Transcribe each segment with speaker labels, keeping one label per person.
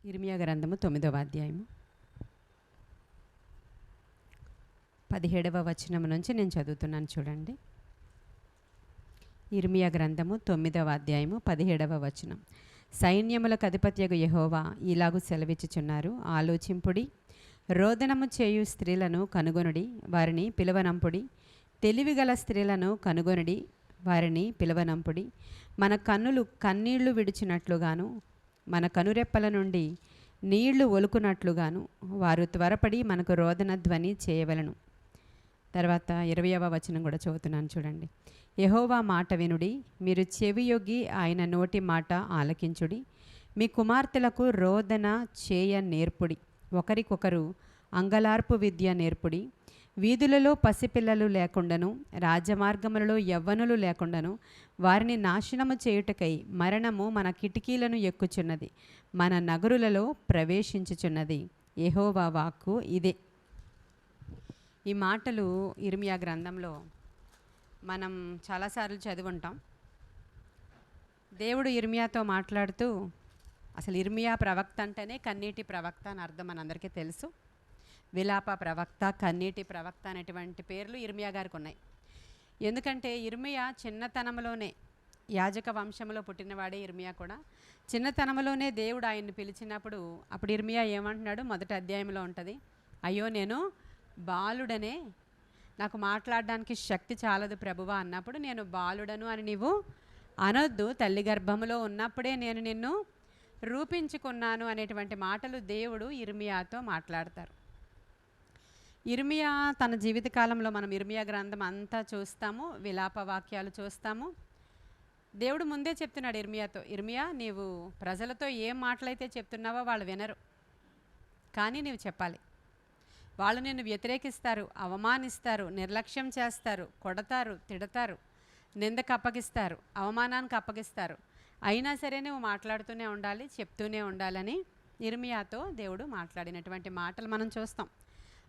Speaker 1: ఇర్మియా గ్రంథము 9వ అధ్యాయము 17వ వచనం నుంచి నేను చదువుతున్నాను చూడండి. ఇర్మియా గ్రంథము 9వ అధ్యాయము 17వ వచనం. సైన్యములకు అధిపత్యగు యెహోవా ఇలాగు సెలవిచ్చుచున్నారు, ఆలోచింపుడి, రోదనము చేయు స్త్రీలను కనుగొనుడి, వారిని పిలువనంపుడి, తెలివిగల స్త్రీలను కనుగొనుడి, వారిని పిలువనంపుడి. మన కన్నులు కన్నీళ్లు విడిచినట్లుగాను, మన కనురెప్పల నుండి నీళ్లు ఒలుకునట్లుగాను వారు త్వరపడి మనకు రోదన ధ్వని చేయవలను. తర్వాత 20వ వచనం కూడా చదువుతున్నాను చూడండి. యెహోవా మాట వినుడి, మీరు చెవియొగ్గి ఆయన నోటి మాట ఆలకించుడి. మీ కుమార్తెలకు రోదన చేయ నేర్పుడి, ఒకరికొకరు అంగలార్పు విద్య నేర్పుడి. వీధులలో పసిపిల్లలు లేకుండాను, రాజమార్గములలో యవ్వనులు లేకుండాను వారిని నాశనము చేయుటకై మరణము మన కిటికీలను ఎక్కుచున్నది, మన నగరులలో ప్రవేశించుచున్నది. యెహోవా వాక్కు ఇదే. ఈ మాటలు ఇర్మియా గ్రంథంలో మనం చాలాసార్లు చదువుంటాం. దేవుడు ఇర్మియాతో మాట్లాడుతూ, అసలు ఇర్మియా ప్రవక్త అంటేనే కన్నీటి ప్రవక్త అని అర్థం మనందరికీ తెలుసు. విలాప ప్రవక్త, కన్నీటి ప్రవక్త అనేటువంటి పేర్లు ఇర్మియా గారికి ఉన్నాయి. ఎందుకంటే ఇర్మియా చిన్నతనంలోనే, యాజక వంశంలో పుట్టినవాడే ఇర్మియా కూడా. చిన్నతనంలోనే దేవుడు ఆయన్ని పిలిచినప్పుడు అప్పుడు ఇర్మియా ఏమంటున్నాడు, మొదటి అధ్యాయంలో ఉంటుంది, అయ్యో నేను బాలుడనే, నాకు మాట్లాడడానికి శక్తి చాలదు ప్రభువా అన్నప్పుడు, నేను బాలుడను అని నీవు అనొద్దు, తల్లి గర్భంలో ఉన్నప్పుడే నేను నిన్ను రూపించుకున్నాను అనేటువంటి మాటలు దేవుడు ఇర్మియాతో మాట్లాడతారు. ఇర్మియా తన జీవితకాలంలో మనం ఇర్మియా గ్రంథం అంతా చూస్తాము, విలాప వాక్యాలు చూస్తాము. దేవుడు ముందే చెప్తున్నాడు ఇర్మియాతో, ఇర్మియా నీవు ప్రజలతో ఏం మాటలైతే చెప్తున్నావో వాళ్ళు వినరు, కానీ నీవు చెప్పాలి. వాళ్ళు నిన్ను వ్యతిరేకిస్తారు, అవమానిస్తారు, నిర్లక్ష్యం చేస్తారు, కొడతారు, తిడతారు, నిందకు అప్పగిస్తారు, అవమానానికి అప్పగిస్తారు. అయినా సరే నువ్వు మాట్లాడుతూనే ఉండాలి, చెప్తూనే ఉండాలని ఇర్మియాతో దేవుడు మాట్లాడినటువంటి మాటలు మనం చూస్తాం.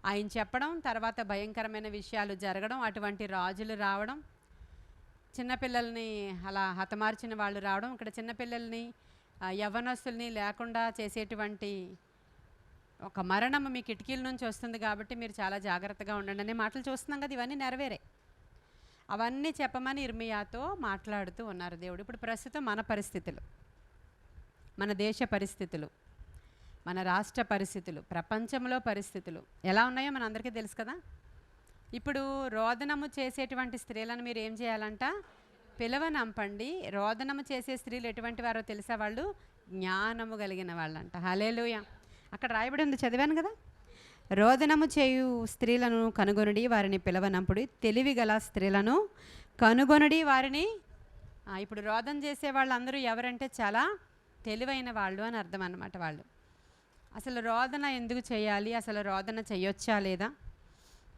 Speaker 1: ఆయన చెప్పడం, తర్వాత భయంకరమైన విషయాలు జరగడం, అటువంటి రాజులు రావడం, చిన్నపిల్లల్ని అలా హతమార్చిన వాళ్ళు రావడం, ఇక్కడ చిన్నపిల్లల్ని యవ్వనస్తుల్ని లేకుండా చేసేటువంటి ఒక మరణం మీ కిటికీల నుంచి వస్తుంది కాబట్టి మీరు చాలా జాగ్రత్తగా ఉండండి అనే మాటలు చూస్తున్నాం కదా. ఇవన్నీ నెరవేరే, అవన్నీ చెప్పమని ఇర్మియాతో మాట్లాడుతూ ఉన్నారు దేవుడు. ఇప్పుడు ప్రస్తుతం మన పరిస్థితులు, మన దేశ పరిస్థితులు, మన రాష్ట్ర పరిస్థితులు, ప్రపంచంలో పరిస్థితులు ఎలా ఉన్నాయో మనందరికీ తెలుసు కదా. ఇప్పుడు రోదనము చేసేటువంటి స్త్రీలను మీరు ఏం చేయాలంట, పిలవనంపండి. రోదనము చేసే స్త్రీలు ఎటువంటి వారో తెలుసా, వాళ్ళు జ్ఞానము కలిగిన వాళ్ళంట. హల్లెలూయా. అక్కడ రాయబడి ఉంది, చదివాను కదా. రోదనము చేయు స్త్రీలను కనుగొనుడి, వారిని పిలవనంపుడి, తెలివి గల స్త్రీలను కనుగొనుడి, వారిని. ఇప్పుడు రోదన చేసే వాళ్ళందరూ ఎవరంటే చాలా తెలివైన వాళ్ళు అని అర్థం అన్నమాట. వాళ్ళు అసలు రోదన ఎందుకు చేయాలి, అసలు రోదన చేయొచ్చా లేదా,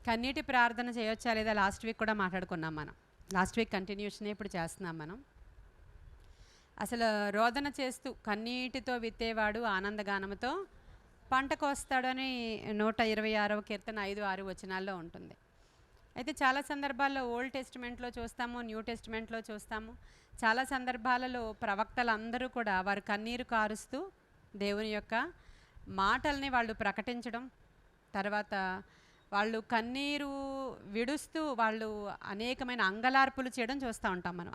Speaker 1: కన్నీటి ప్రార్థన చేయొచ్చా లేదా, లాస్ట్ వీక్ కూడా మాట్లాడుకున్నాం మనం. లాస్ట్ వీక్ కంటిన్యూషనే ఇప్పుడు చేస్తున్నాం మనం. అసలు రోదన చేస్తూ కన్నీటితో విత్తేవాడు ఆనందగానముతో పంట కోస్తాడు అని 126వ కీర్తన 5-6 వచనాల్లో ఉంటుంది. అయితే చాలా సందర్భాల్లో ఓల్డ్ టెస్టిమెంట్లో చూస్తాము, న్యూ టెస్టిమెంట్లో చూస్తాము. చాలా సందర్భాలలో ప్రవక్తలందరూ కూడా వారు కన్నీరు కారుస్తూ దేవుని యొక్క మాటల్ని వాళ్ళు ప్రకటించడం, తర్వాత వాళ్ళు కన్నీరు విడుస్తూ వాళ్ళు అనేకమైన అంగలార్పులు చేయడం చూస్తూ ఉంటాం మనం.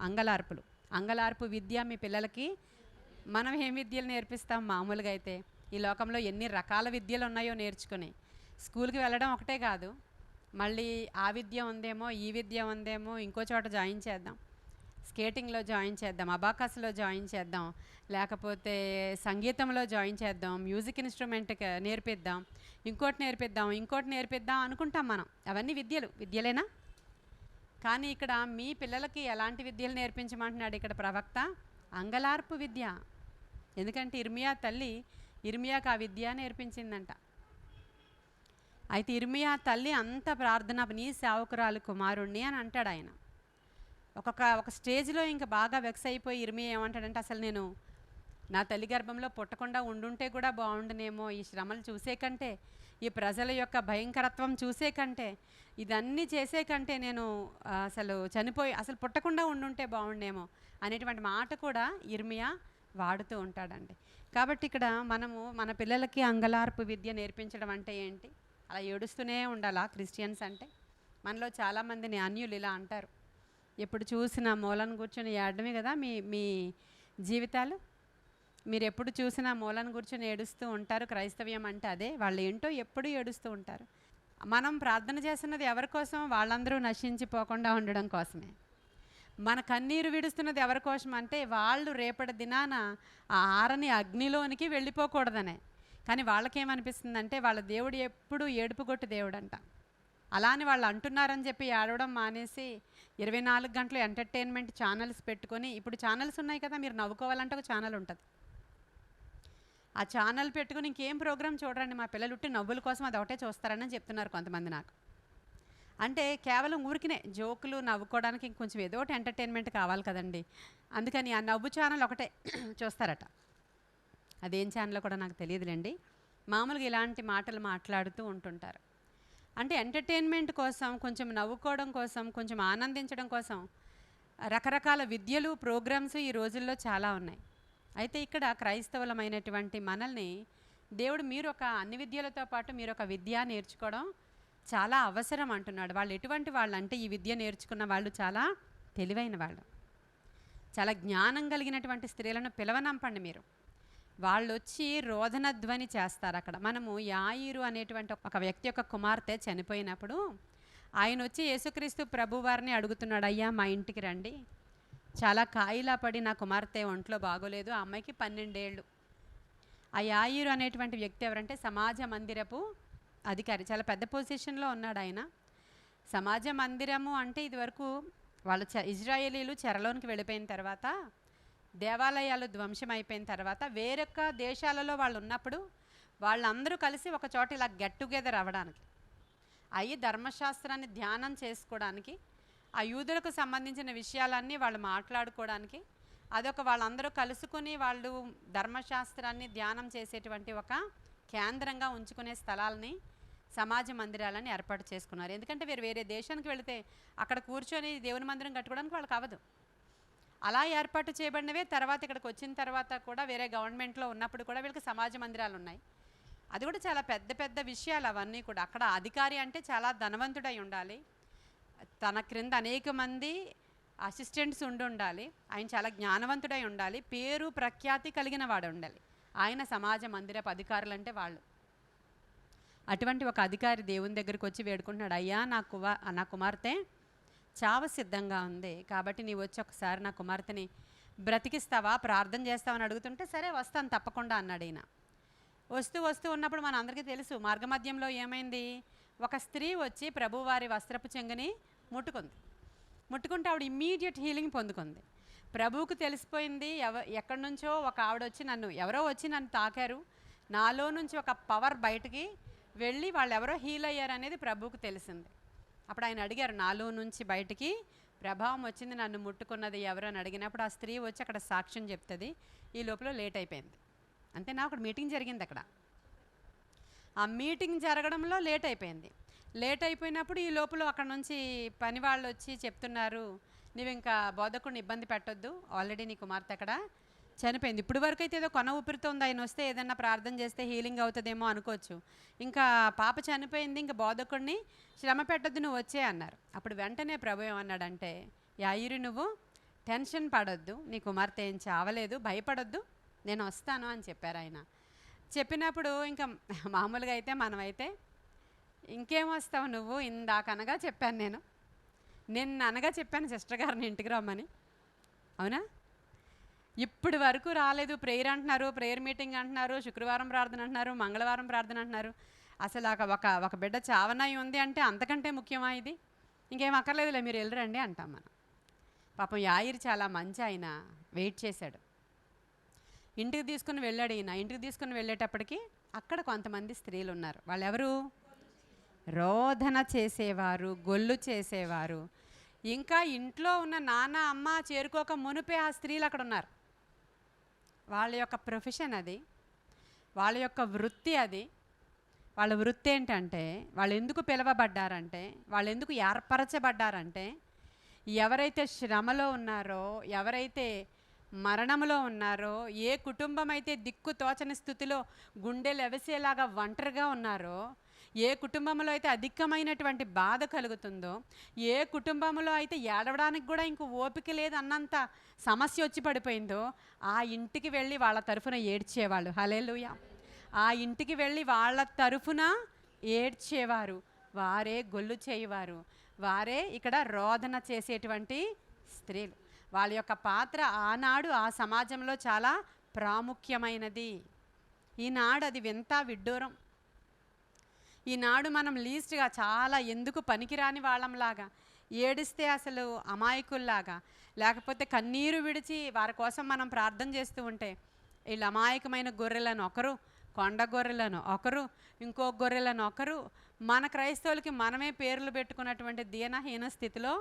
Speaker 1: అంగలార్పు విద్య మీ పిల్లలకి మనం ఏం విద్యలు నేర్పిస్తాం మామూలుగా అయితే. ఈ లోకంలో ఎన్ని రకాల విద్యలు ఉన్నాయో నేర్చుకుని, స్కూల్కి వెళ్ళడం ఒకటే కాదు, మళ్ళీ ఆ విద్య ఉందేమో, ఈ విద్య ఉందేమో, ఇంకో చోట జాయిన్ చేద్దాం, స్కేటింగ్లో జాయిన్ చేద్దాం, అబాకస్లో జాయిన్ చేద్దాం, లేకపోతే సంగీతంలో జాయిన్ చేద్దాం, మ్యూజిక్ ఇన్స్ట్రుమెంట్ నేర్పిద్దాం, ఇంకోటి నేర్పిద్దాం అనుకుంటాం మనం. అవన్నీ విద్యలేనా? కానీ ఇక్కడ మీ పిల్లలకి ఎలాంటి విద్యలు నేర్పించమంటున్నాడు ఇక్కడ ప్రవక్త? అంగలార్పు విద్య. ఎందుకంటే ఇర్మియా తల్లి ఇర్మియాకి ఆ విద్య నేర్పించిందంట. అయితే ఇర్మియా తల్లి అంత ప్రార్థన, నీ సేవకురాలు కుమారుణ్ణి అని అంటాడు ఆయన. ఒక స్టేజ్లో ఇంకా బాగా వెక్స్ అయిపోయి ఇర్మియా ఏమంటాడంటే, అసలు నేను నా తల్లి గర్భంలో పుట్టకుండా ఉండుంటే కూడా బాగుండునేమో, ఈ శ్రమలు చూసే కంటే, ఈ ప్రజల యొక్క భయంకరత్వం చూసే కంటే, ఇదన్నీ చేసే కంటే నేను అసలు పుట్టకుండా ఉండుంటే బాగుండేమో అనేటువంటి మాట కూడా ఇర్మియా వాడుతూ ఉంటాడండి. కాబట్టి ఇక్కడ మనము మన పిల్లలకి అంగలార్పు విద్య నేర్పించడం అంటే ఏంటి? అలా ఏడుస్తూనే ఉండాలా క్రిస్టియన్స్ అంటే? మనలో చాలామందిని అన్యులు ఇలా అంటారు, ఎప్పుడు చూసినా మూలను కూర్చొని ఏడమే కదా మీ మీ జీవితాలు. మీరు ఎప్పుడు చూసినా మూలను కూర్చొని ఏడుస్తూ ఉంటారు. క్రైస్తవ్యం అంటే అదే. వాళ్ళు ఏంటో ఎప్పుడు ఏడుస్తూ ఉంటారు. మనం ప్రార్థన చేస్తున్నది ఎవరి కోసం? వాళ్ళందరూ నశించిపోకుండా ఉండడం కోసమే. మన కన్నీరు విడుస్తున్నది ఎవరి కోసం అంటే వాళ్ళు రేపటి దినాన ఆ ఆరని అగ్నిలోనికి వెళ్ళిపోకూడదనే. కానీ వాళ్ళకేమనిపిస్తుందంటే వాళ్ళ దేవుడు ఎప్పుడు ఏడుపుగొట్టు దేవుడు అంట. అలా అని వాళ్ళు అంటున్నారని చెప్పి ఏడవడం మానేసి 24 గంటలు ఎంటర్టైన్మెంట్ ఛానల్స్ పెట్టుకొని, ఇప్పుడు ఛానల్స్ ఉన్నాయి కదా, మీరు నవ్వుకోవాలంటే ఒక ఛానల్ ఉంటుంది. ఆ ఛానల్ పెట్టుకుని ఇంకేం ప్రోగ్రామ్ చూడరండి, మా పిల్లలు ఉట్టి నవ్వుల కోసం అది ఒకటే చూస్తారని చెప్తున్నారు కొంతమంది నాకు. అంటే కేవలం ఊరికినే జోకులు నవ్వుకోవడానికి ఇంకొంచెం ఏదో ఒకటి ఎంటర్టైన్మెంట్ కావాలి కదండి. అందుకని ఆ నవ్వు ఛానల్ ఒకటే చూస్తారట. అదేం ఛానల్ కూడా నాకు తెలియదులేండి. మామూలుగా ఇలాంటి మాటలు మాట్లాడుతూ ఉంటుంటారు. అంటే ఎంటర్టైన్మెంట్ కోసం, కొంచెం నవ్వుకోవడం కోసం, కొంచెం ఆనందించడం కోసం రకరకాల విద్యలు, ప్రోగ్రామ్స్ ఈ రోజుల్లో చాలా ఉన్నాయి. అయితే ఇక్కడ క్రైస్తవులమైనటువంటి మనల్ని దేవుడు మీరు ఒక అన్ని విద్యలతో పాటు మీరు ఒక విద్య నేర్చుకోవడం చాలా అవసరం అంటున్నాడు. వాళ్ళు ఎటువంటి వాళ్ళు అంటే ఈ విద్య నేర్చుకున్న వాళ్ళు చాలా తెలివైన వాళ్ళు, చాలా జ్ఞానం కలిగినటువంటి స్త్రీలను పిలవనంపండి మీరు. వాళ్ళు వచ్చి రోదన ధ్వని చేస్తారు అక్కడ. మనము యాయిరు అనేటువంటి ఒక వ్యక్తి యొక్క కుమార్తె చనిపోయినప్పుడు ఆయన వచ్చి యేసుక్రీస్తు ప్రభువారిని అడుగుతున్నాడు, అయ్యా మా ఇంటికి రండి, చాలా కాయిలా పడి నా కుమార్తె ఒంట్లో బాగోలేదు, ఆ అమ్మాయికి 12 ఏళ్ళు. ఆ యాయిరు అనేటువంటి వ్యక్తి ఎవరంటే సమాజ మందిరపు అధికారి, చాలా పెద్ద పొజిషన్లో ఉన్నాడు ఆయన. సమాజ మందిరము అంటే ఇదివరకు వాళ్ళు ఇజ్రాయేలీలు చెరలోనికి వెళ్ళిపోయిన తర్వాత, దేవాలయాలు ధ్వంసం అయిపోయిన తర్వాత, వేరొక దేశాలలో వాళ్ళు ఉన్నప్పుడు వాళ్ళందరూ కలిసి ఒక చోట ఇలా గెట్ టుగెదర్ అవ్వడానికి, అయ్యి ధర్మశాస్త్రాన్ని ధ్యానం చేసుకోవడానికి, ఆ యూదులకు సంబంధించిన విషయాలన్నీ వాళ్ళు మాట్లాడుకోవడానికి, అదొక వాళ్ళందరూ కలుసుకుని వాళ్ళు ధర్మశాస్త్రాన్ని ధ్యానం చేసేటువంటి ఒక కేంద్రంగా ఉంచుకునే స్థలాలని, సమాజ మందిరాలని ఏర్పాటు చేసుకున్నారు. ఎందుకంటే వేరే దేశానికి వెళితే అక్కడ కూర్చొని దేవుని మందిరం కట్టుకోవడానికి వాళ్ళకి అవ్వదు. అలా ఏర్పాటు చేయబడినవే. తర్వాత ఇక్కడికి వచ్చిన తర్వాత కూడా వేరే గవర్నమెంట్లో ఉన్నప్పుడు కూడా వీళ్ళకి సమాజ మందిరాలు ఉన్నాయి. అది కూడా చాలా పెద్ద పెద్ద విషయాలు అవన్నీ కూడా. అక్కడ అధికారి అంటే చాలా ధనవంతుడై ఉండాలి, తన క్రింద అనేక మంది అసిస్టెంట్స్ ఉండాలి, ఆయన చాలా జ్ఞానవంతుడై ఉండాలి, పేరు ప్రఖ్యాతి కలిగిన వాడు ఉండాలి. ఆయన సమాజ మందిరపు అధికారులు అంటే వాళ్ళు. అటువంటి ఒక అధికారి దేవుని దగ్గరికి వచ్చి వేడుకుంటున్నాడు, అయ్యా నా కుమార్తె చావు సిద్ధంగా ఉంది, కాబట్టి నీవు వచ్చి ఒకసారి నా కుమార్తెని బ్రతికిస్తావా, ప్రార్థన చేస్తావని అడుగుతుంటే, సరే వస్తాను తప్పకుండా అన్నాడు ఈయన. వస్తూ ఉన్నప్పుడు మన అందరికీ తెలుసు మార్గమధ్యంలో ఏమైంది, ఒక స్త్రీ వచ్చి ప్రభువారి వస్త్రపు చెంగుని ముట్టుకుంటే ఆవిడ ఇమ్మీడియట్ హీలింగ్ పొందుకుంది. ప్రభువుకు తెలిసిపోయింది, ఎక్కడి నుంచో ఒక ఆవిడ వచ్చి ఎవరో వచ్చి నన్ను తాకారు, నాలో నుంచి ఒక పవర్ బయటికి వెళ్ళి వాళ్ళు ఎవరో హీల్ అయ్యారు అనేది ప్రభువుకు తెలిసింది. అప్పుడు ఆయన అడిగారు, నాలో నుంచి బయటికి ప్రభావం వచ్చింది, నన్ను ముట్టుకున్నది ఎవరు అని అడిగినప్పుడు ఆ స్త్రీ వచ్చి అక్కడ సాక్ష్యం చెప్తుంది. ఈ లోపల లేట్ అయిపోయింది. అంతేనా, అక్కడ మీటింగ్ జరిగింది. అక్కడ ఆ మీటింగ్ జరగడంలో లేట్ అయిపోయింది. లేట్ అయిపోయినప్పుడు ఈ లోపల అక్కడ నుంచి పని వాళ్ళు వచ్చి చెప్తున్నారు, నువ్వు ఇంకా బోధకుడిని ఇబ్బంది పెట్టొద్దు, ఆల్రెడీ నీ కుమార్తె అక్కడ చనిపోయింది. ఇప్పుడు వరకు అయితే ఏదో కొన ఊపిరితో ఉంది, ఆయన వస్తే ఏదన్నా ప్రార్థన చేస్తే హీలింగ్ అవుతుందేమో అనుకోవచ్చు, ఇంకా పాప చనిపోయింది, ఇంకా బోధకుడిని శ్రమ పెట్టొద్దు, నువ్వు వచ్చే అన్నారు. అప్పుడు వెంటనే ప్రభు ఏమన్నాడంటే, యాయిరు నువ్వు టెన్షన్ పడొద్దు, నీ కుమార్తె ఏం చావలేదు, భయపడొద్దు, నేను వస్తాను అని చెప్పారు ఆయన. చెప్పినప్పుడు ఇంకా మామూలుగా అయితే మనమైతే ఇంకేం వస్తావు నువ్వు, ఇందాకనగా చెప్పాను, నిన్న అనగా చెప్పాను సిస్టర్ గారిని ఇంటికి రమ్మని, అవునా, ఇప్పటి వరకు రాలేదు, ప్రేయర్ అంటున్నారు, ప్రేయర్ మీటింగ్ అంటున్నారు, శుక్రవారం ప్రార్థన అంటున్నారు, మంగళవారం ప్రార్థన అంటున్నారు. అసలు ఒక బిడ్డ చావనాయి ఉంది అంటే అంతకంటే ముఖ్యమా ఇది, ఇంకేం అక్కర్లేదులే మీరు వెళ్ళరండి అంటాం మనం. పాపం యాయిరు చాలా మంచి ఆయన వెయిట్ చేశాడు, ఇంటికి తీసుకుని వెళ్ళాడు ఈయన. ఇంటికి తీసుకుని వెళ్ళేటప్పటికి అక్కడ కొంతమంది స్త్రీలు ఉన్నారు. వాళ్ళు ఎవరు, రోదన చేసేవారు, గొల్లు చేసేవారు. ఇంకా ఇంట్లో ఉన్న నాన్న అమ్మ చేరుకోక మునిపే ఆ స్త్రీలు అక్కడ ఉన్నారు. వాళ్ళ యొక్క ప్రొఫెషన్ అది, వాళ్ళ యొక్క వృత్తి అది. వాళ్ళ వృత్తి ఏంటంటే, వాళ్ళు ఎందుకు పిలవబడ్డారంటే, వాళ్ళు ఎందుకు ఏర్పరచబడ్డారంటే, ఎవరైతే శ్రమలో ఉన్నారో, ఎవరైతే మరణములో ఉన్నారో, ఏ కుటుంబం అయితే దిక్కు తోచని స్థితిలో గుండెలు ఎవసేలాగా ఒంటరిగా ఉన్నారో, ఏ కుటుంబంలో అయితే అధికమైనటువంటి బాధ కలుగుతుందో, ఏ కుటుంబంలో అయితే ఏడవడానికి కూడా ఇంక ఓపిక లేదు అన్నంత సమస్య వచ్చి పడిపోయిందో, ఆ ఇంటికి వెళ్ళి వాళ్ళ తరఫున ఏడ్చేవాళ్ళు. హల్లెలూయా. ఆ ఇంటికి వెళ్ళి వాళ్ళ తరఫున ఏడ్చేవారు. వారే గొల్లు చేయవారు. వారే ఇక్కడ రోదన చేసేటువంటి స్త్రీలు. వాళ్ళ యొక్క పాత్ర ఆనాడు ఆ సమాజంలో చాలా ప్రాముఖ్యమైనది. ఈనాడు అది వింత విడ్డూరం. ఈనాడు మనం లీస్ట్గా చాలా ఎందుకు పనికిరాని వాళ్ళంలాగా, ఏడిస్తే అసలు అమాయకుల్లాగా, లేకపోతే కన్నీరు విడిచి వారి కోసం మనం ప్రార్థన చేస్తూ ఉంటే వీళ్ళు అమాయకమైన గొర్రెలను ఒకరు, కొండ గొర్రెలను ఒకరు, ఇంకో గొర్రెలను ఒకరు, మన క్రైస్తవులకి మనమే పేర్లు పెట్టుకున్నటువంటి దీనహీన స్థితిలో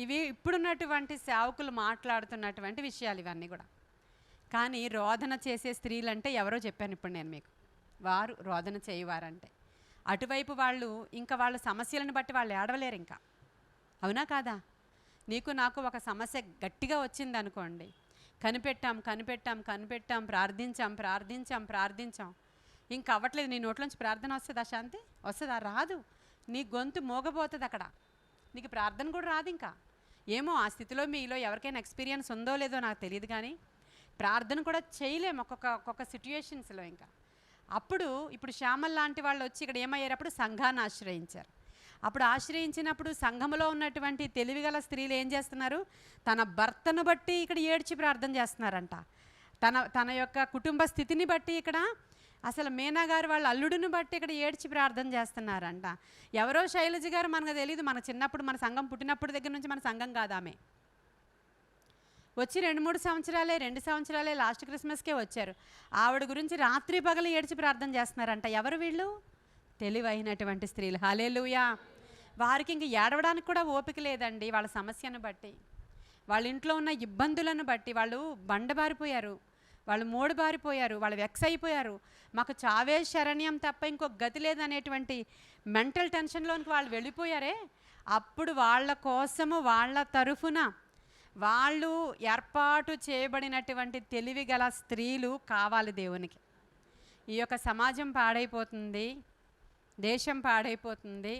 Speaker 1: ఇవి ఇప్పుడున్నటువంటి సేవకులు మాట్లాడుతున్నటువంటి విషయాలు ఇవన్నీ కూడా. కానీ రోదన చేసే స్త్రీలంటే ఎవరో చెప్పాను ఇప్పుడు నేను మీకు. వారు రోదన చేయవారంటే అటువైపు వాళ్ళు ఇంకా వాళ్ళ సమస్యలను బట్టి వాళ్ళు ఏడవలేరు ఇంకా. అవునా కాదా? నీకు నాకు ఒక సమస్య గట్టిగా వచ్చింది అనుకోండి, కనిపెట్టాం, ప్రార్థించాం, ఇంక అవ్వట్లేదు. నీ నోట్లోంచి ప్రార్థన వస్తుందా శాంతి? వస్తుందా? రాదు. నీ గొంతు మోగబోతుంది అక్కడ, నీకు ప్రార్థన కూడా రాదు ఇంకా. ఏమో ఆ స్థితిలో మీలో ఎవరికైనా ఎక్స్పీరియన్స్ ఉందో లేదో నాకు తెలియదు, కానీ ప్రార్థన కూడా చేయలేము ఒక్కొక్క సిట్యుయేషన్స్లో. ఇంకా ఇప్పుడు శ్యామల్ లాంటి వాళ్ళు వచ్చి ఇక్కడ ఏమయ్యారప్పుడు సంఘాన్ని ఆశ్రయించారు. అప్పుడు ఆశ్రయించినప్పుడు సంఘంలో ఉన్నటువంటి తెలివిగల స్త్రీలు ఏం చేస్తున్నారు? తన భర్తను బట్టి ఇక్కడ ఏడ్చి ప్రార్థన చేస్తున్నారంట. తన యొక్క కుటుంబ స్థితిని బట్టి ఇక్కడ అసలు మీనా గారు వాళ్ళ అల్లుడిని బట్టి ఇక్కడ ఏడ్చి ప్రార్థన చేస్తున్నారంట. ఎవరో శైలజ గారు మనకు తెలియదు. మన చిన్నప్పుడు మన సంఘం పుట్టినప్పుడు దగ్గర నుంచి మన సంఘం కాదు ఆమె. వచ్చి 2 సంవత్సరాలే లాస్ట్ క్రిస్మస్కే వచ్చారు. ఆవిడ గురించి రాత్రి పగలు ఏడ్చి ప్రార్థన చేస్తున్నారంట. ఎవరు వీళ్ళు? తెలివైనటువంటి స్త్రీలు. హల్లెలూయా. వారికి ఇంక ఏడవడానికి కూడా ఓపిక లేదండి. వాళ్ళ సమస్యను బట్టి, వాళ్ళ ఇంట్లో ఉన్న ఇబ్బందులను బట్టి వాళ్ళు బండబారిపోయారు, వాళ్ళు మూడుబారిపోయారు, వాళ్ళు వెక్స్ అయిపోయారు. మాకు చావే శరణ్యం తప్ప ఇంకో గతి లేదనేటువంటి మెంటల్ టెన్షన్లోనికి వాళ్ళు వెళ్ళిపోయారే. అప్పుడు వాళ్ళ కోసము వాళ్ళ తరఫున వాళ్ళు ఏర్పాటు చేయబడినటువంటి తెలివిగల స్త్రీలు కావాలి దేవునికి. ఈ యొక్క సమాజం పాడైపోతుంది, దేశం పాడైపోతుంది,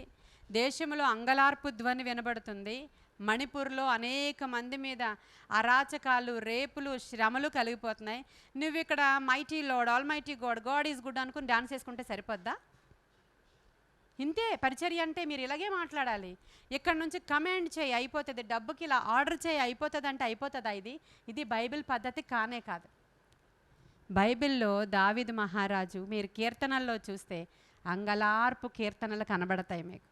Speaker 1: దేశంలో అంగలార్పు ధ్వని వినబడుతుంది. మణిపూర్లో అనేక మంది మీద అరాచకాలు, రేపులు, శ్రమలు కలిగిపోతున్నాయి. నువ్వు ఇక్కడ mighty lord, all mighty God is good అనుకుని డాన్స్ చేసుకుంటే సరిపోద్దా? ఇంతే పరిచర్య అంటే. మీరు ఇలాగే మాట్లాడాలి. ఇక్కడ నుంచి కమాండ్ చేయి అయిపోతుంది, డబ్బుకి ఇలా ఆర్డర్ చేయి అయిపోతుంది అంటే అయిపోతుందా? ఇది బైబిల్ పద్ధతి కానే కాదు. బైబిల్లో దావీదు మహారాజు మీరు కీర్తనల్లో చూస్తే అంగలార్పు కీర్తనలు కనబడతాయి మీకు.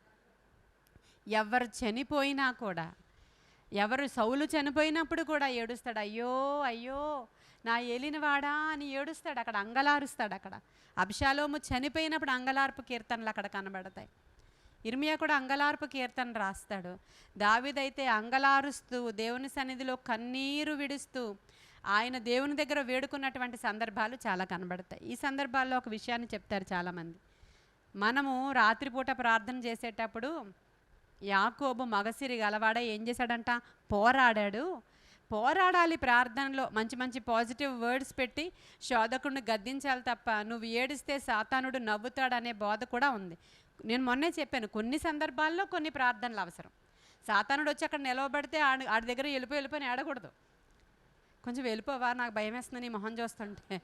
Speaker 1: ఎవరు చనిపోయినా కూడా, ఎవరు సౌలు చనిపోయినప్పుడు కూడా ఏడుస్తాడు. అయ్యో అయ్యో నా ఏలినవాడా అని ఏడుస్తాడు. అక్కడ అంగలారుస్తాడు. అక్కడ అబ్షాలోము చనిపోయినప్పుడు అంగలార్పు కీర్తనలు అక్కడ కనబడతాయి. ఇర్మియా కూడా అంగలార్పు కీర్తన రాస్తాడు. దావీదైతే అంగలారుస్తూ దేవుని సన్నిధిలో కన్నీరు విడుస్తూ ఆయన దేవుని దగ్గర వేడుకున్నటువంటి సందర్భాలు చాలా కనబడతాయి. ఈ సందర్భాల్లో ఒక విషయాన్ని చెప్తారు చాలామంది. మనము రాత్రిపూట ప్రార్థన చేసేటప్పుడు యాకోబు మగసిరి గలవాడ ఏం చేశాడంట? పోరాడాలి ప్రార్థనలో. మంచి పాజిటివ్ వర్డ్స్ పెట్టి శోధకుడిని గద్దించాలి తప్ప నువ్వు ఏడిస్తే సాతానుడు నవ్వుతాడనే బోధ కూడా ఉంది. నేను మొన్నే చెప్పాను, కొన్ని సందర్భాల్లో కొన్ని ప్రార్థనలు అవసరం. సాతానుడు వచ్చి అక్కడ నిలవబడితే ఆడి దగ్గర వెళ్ళిపోయి ఏడకూడదు. కొంచెం వెళ్ళిపోవా, నాకు భయం వేస్తుంది నీ మొహం చూస్తుంటే,